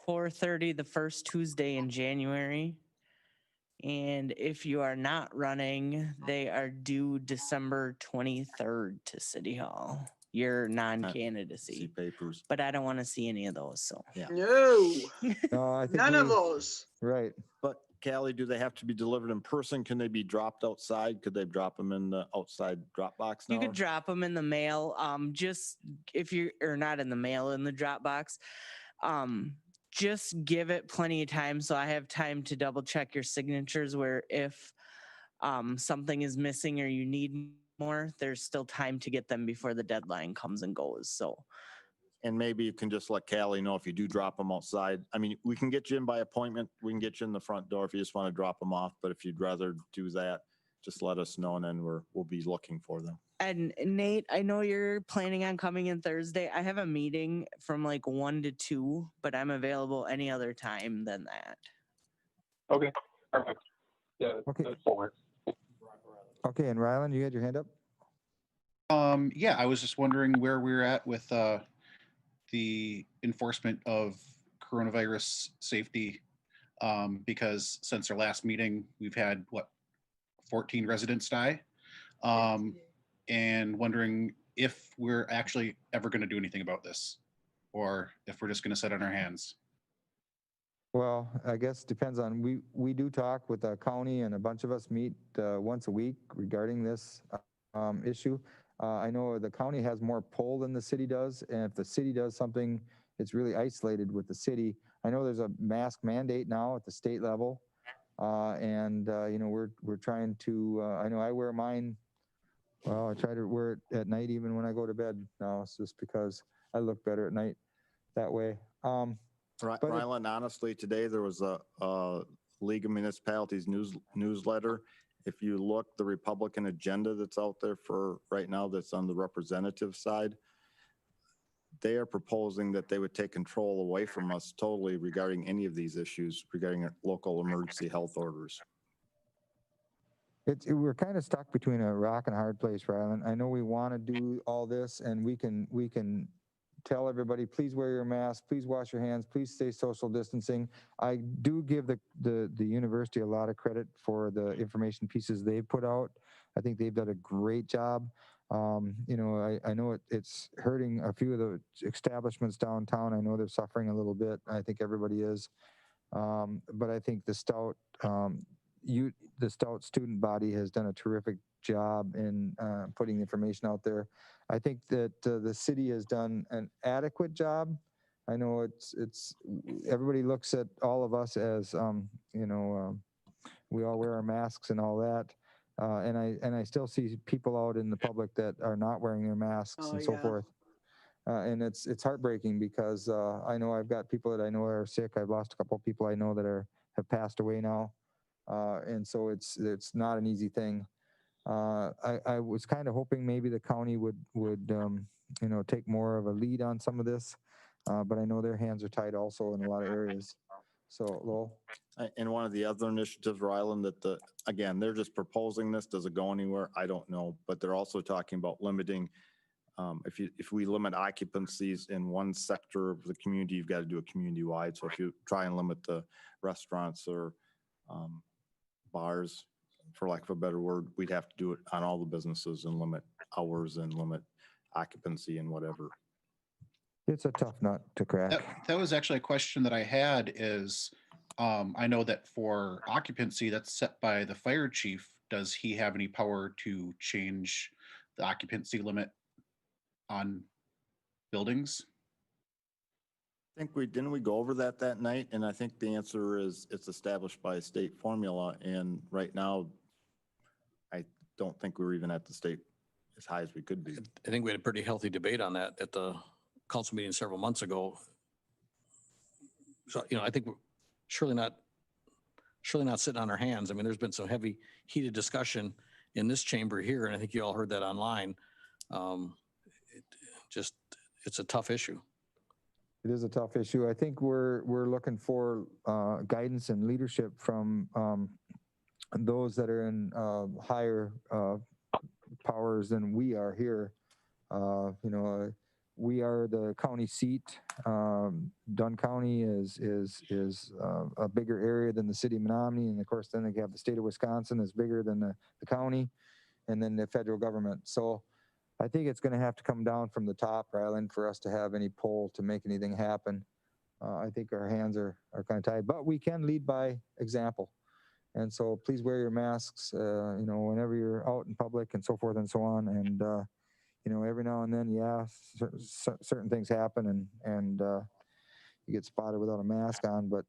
4:30 the first Tuesday in January. And if you are not running, they are due December 23rd to City Hall, your See non-candidacy. papers. But I don't want to see any of those, so. Yeah. No, No, I think none of we- those. Right. But Callie, do they have to be delivered in person? Can they be dropped outside? Could they drop them in the outside drop box now? You could drop them in the mail, just if you're, or not in the mail, in the drop box. Just give it plenty of time so I have time to double check your signatures where if something is missing or you need more, there's still time to get them before the deadline comes and goes, so. And maybe you can just let Callie know if you do drop them outside. I mean, we can get you in by appointment. We can get you in the front door if you just want to drop them off. But if you'd rather do that, just let us know and then we'll be looking for them. And Nate, I know you're planning on coming in Thursday. I have a meeting from like 1 to 2, but I'm available any other time than that. Okay, perfect. Yeah, Okay. that's full work. Okay, and Ryland, you had your hand up? Yeah, I was just wondering where we're at with the enforcement of coronavirus safety. Because since our last meeting, we've had 14 residents die. And wondering if we're actually ever going to do anything about this, or if we're just going to sit on our hands. Well, I guess depends on, we do talk with the county and a bunch of us meet once a week regarding this issue. I know the county has more pull than the city does. And if the city does something, it's really isolated with the city. I know there's a mask mandate now at the state level. And you know, we're trying to, I know I wear mine. Well, I try to wear it at night, even when I go to bed now. It's just because I look better at night that way. Ryland, honestly, today there was a League of Municipalities newsletter. If you look, the Republican agenda that's out there for right now, that's on the representative side, they are proposing that they would take control away from us totally regarding any of these issues regarding local emergency health orders. We're kind of stuck between a rock and a hard place, Ryland. I know we want to do all this, and we can tell everybody, please wear your mask, please wash your hands, please stay social distancing. I do give the university a lot of credit for the information pieces they've put out. I think they've done a great job. You know, I know it's hurting a few of the establishments downtown. I know they're suffering a little bit. I think everybody is. But I think the stout student body has done a terrific job in putting the information out there. I think that the city has done an adequate job. I know it's everybody looks at all of us as you know, we all wear our masks and all that, and I still see people out in the public that are not wearing their masks and so forth. And it's heartbreaking because I know I've got people that I know are sick. I've lost a couple of people I know that have passed away now. And so it's not an easy thing. I was kind of hoping maybe the county would you know, take more of a lead on some of this, but I know their hands are tied also in a lot of areas. So, Lowell? And one of the other initiatives, Ryland, that again, they're just proposing this. Does it go anywhere? I don't know. But they're also talking about limiting, if we limit occupancies in one sector of the community, you've got to do it community-wide. So if you try and limit the restaurants or bars, for lack of a better word, we'd have to do it on all the businesses and limit hours and limit occupancy and whatever. It's a tough nut to crack. That was actually a question that I had is, I know that for occupancy, that's set by the fire chief. Does he have any power to change the occupancy limit on buildings? I think didn't we go over that night? And I think the answer is it's established by a state formula. And right now, I don't think we're even at the state as high as we could be. I think we had a pretty healthy debate on that at the council meeting several months ago. So, you know, I think we're surely not sitting on our hands. I mean, there's been some heavy, heated discussion in this chamber here, and I think you all heard that online. It's a tough issue. It is a tough issue. I think we're looking for guidance and leadership from those that are in higher powers than we are here. You know, we are the county seat. Dunn County is a bigger area than the city of Menomonie. And of course, then they have the state of Wisconsin is bigger than the county and then the federal government. So I think it's going to have to come down from the top, Ryland, for us to have any pull to make anything happen. I think our hands are kind of tied, but we can lead by example. And so please wear your masks, whenever you're out in public and so forth and so on. And, every now and then, yeah, certain things happen and you get spotted without a mask on. But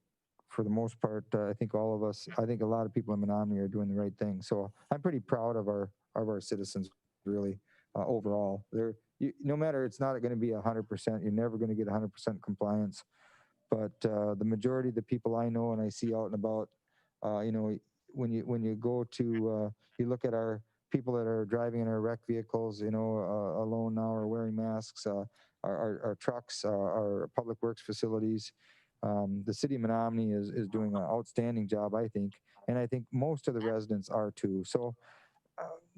for the most part, I think all of us, I think a lot of people in Menomonie are doing the right thing. So I'm pretty proud of our citizens, really, overall. No matter, it's not going to be 100%. You're never going to get 100% compliance. But the majority of the people I know and I see out and about, when you go to, you look at our people that are driving in our wreck vehicles, alone now or wearing masks, our trucks, our public works facilities. The city of Menomonie is doing an outstanding job, I think. And I think most of the residents are too. So,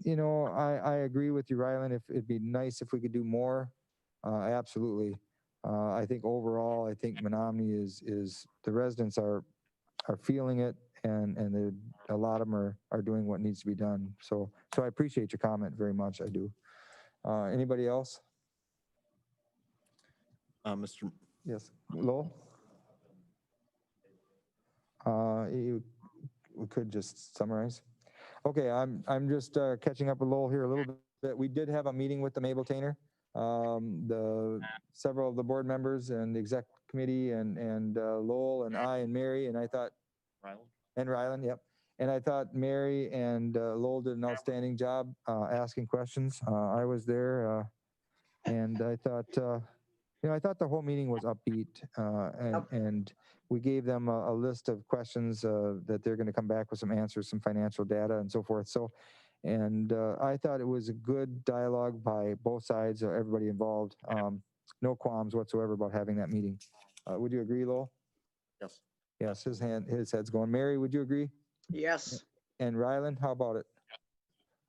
I agree with you, Ryland. If it'd be nice if we could do more, absolutely. I think overall, I think Menomonie is the residents are feeling it, and a lot of them are doing what needs to be done. So I appreciate your comment very much. I do. Anybody else? Mr. Yes, Lowell. We could just summarize. Okay, I'm just catching up with Lowell here a little bit. We did have a meeting with the Mabel-Tainer. Several of the board members and the exec committee and Lowell and I and Mary, and I thought Ryland, yep. And I thought Mary and Lowell did an outstanding job asking questions. I was there, and I thought, I thought the whole meeting was upbeat, and we gave them a list of questions that they're going to come back with some answers, some financial data, and so forth. So. And I thought it was a good dialogue by both sides, everybody involved. No qualms whatsoever about having that meeting. Would you agree, Lowell? Yes. Yes, his head's going. Mary, would you agree? Yes. And Ryland, how about it?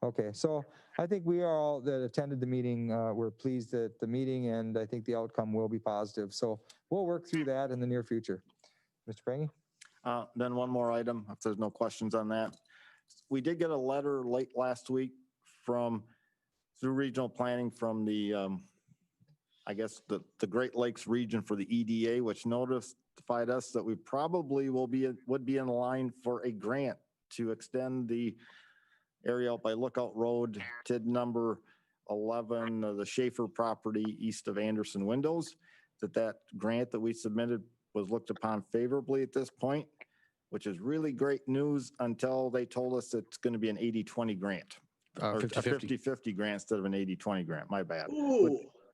Okay, so I think we are all that attended the meeting. We're pleased at the meeting, and I think the outcome will be positive. So we'll work through that in the near future. Mr. Prangy? Then one more item, if there's no questions on that. We did get a letter late last week through regional planning from the, I guess, the Great Lakes region for the EDA, which notified us that we probably would be in line for a grant to extend the area out by Lookout Road, TID number 11, the Schaefer property east of Anderson Windows, that grant that we submitted was looked upon favorably at this point, which is really great news until they told us it's going to be an 80-20 grant. Or a 50-50 grant instead of an 80-20 grant, my bad.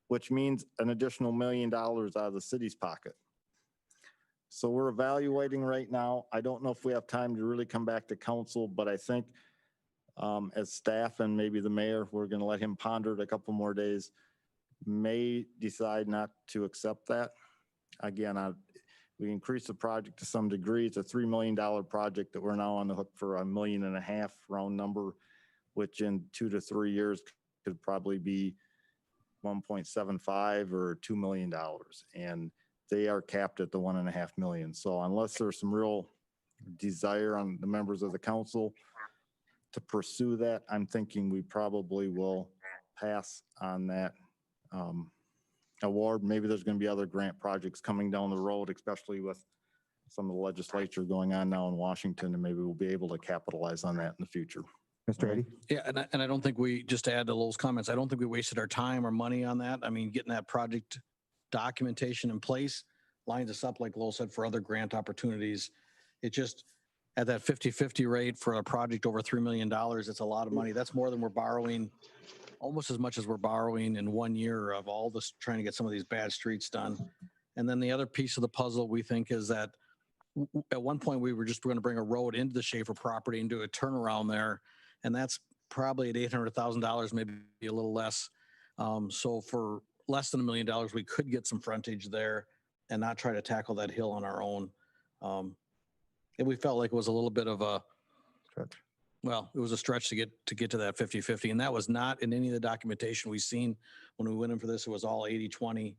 Which means an additional $1 million out of the city's pocket. So we're evaluating right now. I don't know if we have time to really come back to council, but I think as staff and maybe the mayor, we're going to let him ponder it a couple more days, may decide not to accept that. Again, we increased the project to some degree. It's a $3 million project that we're now on the hook for $1.5 million round number, which in 2 to 3 years could probably be 1.75 or $2 million. And they are capped at the 1.5 million. So unless there's some real desire on the members of the council to pursue that, I'm thinking we probably will pass on that award. Maybe there's going to be other grant projects coming down the road, especially with some of the legislature going on now in Washington, and maybe we'll be able to capitalize on that in the future. Mr. Eddy? Yeah, and I don't think just to add to Lowell's comments, I don't think we wasted our time or money on that. I mean, getting that project documentation in place lines us up, like Lowell said, for other grant opportunities. It just, at that 50-50 rate for a project over $3 million, it's a lot of money. That's more than we're borrowing, almost as much as we're borrowing in 1 year of all this, trying to get some of these bad streets done. And then the other piece of the puzzle, we think, is that at one point we were going to bring a road into the Schaefer property and do a turnaround there. And that's probably at $800,000, maybe a little less. So for less than $1 million, we could get some frontage there and not try to tackle that hill on our own. And we felt like it was a little bit of a Well, it was a stretch to get to that 50-50, and that was not in any of the documentation we've seen when we went in for this. It was all 80-20,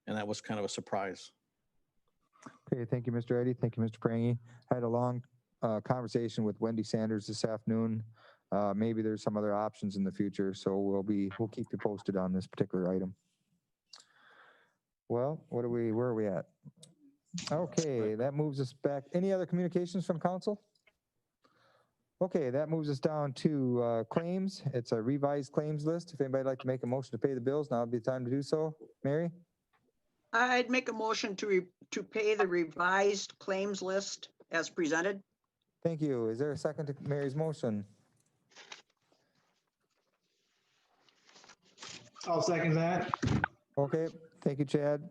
and that was kind of a surprise. Okay, thank you, Mr. Eddy. Thank you, Mr. Prangy. I had a long conversation with Wendy Sanders this afternoon. Maybe there's some other options in the future, so we'll keep you posted on this particular item. Well, where are we at? Okay, that moves us back. Any other communications from council? Okay, that moves us down to claims. It's a revised claims list. If anybody'd like to make a motion to pay the bills, now would be the time to do so. Mary? I'd make a motion to pay the revised claims list as presented. Thank you. Is there a second to Mary's motion? I'll second that. Okay, thank you, Chad.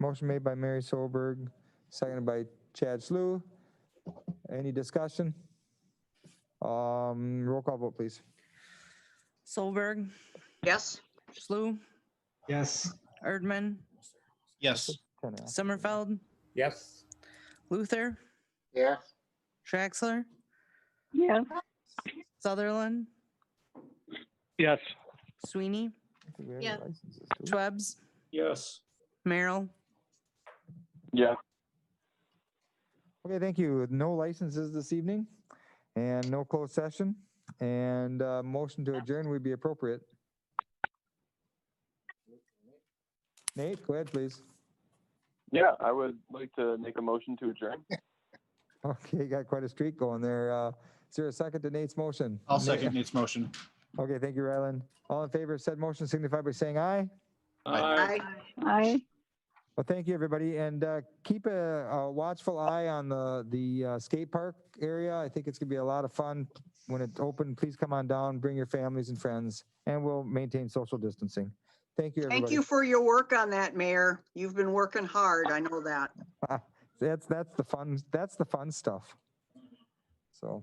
Motion made by Mary Solberg, seconded by Chad Slew. Any discussion? Roll call vote, please. Solberg, Yes. Slew, Yes. Erdman, Yes. Sommerfeld, Yes. Luther, Yeah. Traxler, Yes. Sutherland, Yes. Sweeney, Yes. Schwebs, Yes. Merrill. Yeah. Okay, thank you. No licenses this evening and no closed session, and motion to adjourn would be appropriate. Nate, go ahead, please. Yeah, I would like to make a motion to adjourn. Okay, got quite a streak going there. Is there a second to Nate's motion? I'll second Nate's motion. Okay, thank you, Ryland. All in favor of said motion signify by saying aye. Aye. Aye. Well, thank you, everybody, and keep a watchful eye on the skate park area. I think it's gonna be a lot of fun when it's open. Please come on down, bring your families and friends, and we'll maintain social distancing. Thank you, everybody. Thank you for your work on that, Mayor. You've been working hard. I know that. That's the fun stuff. So.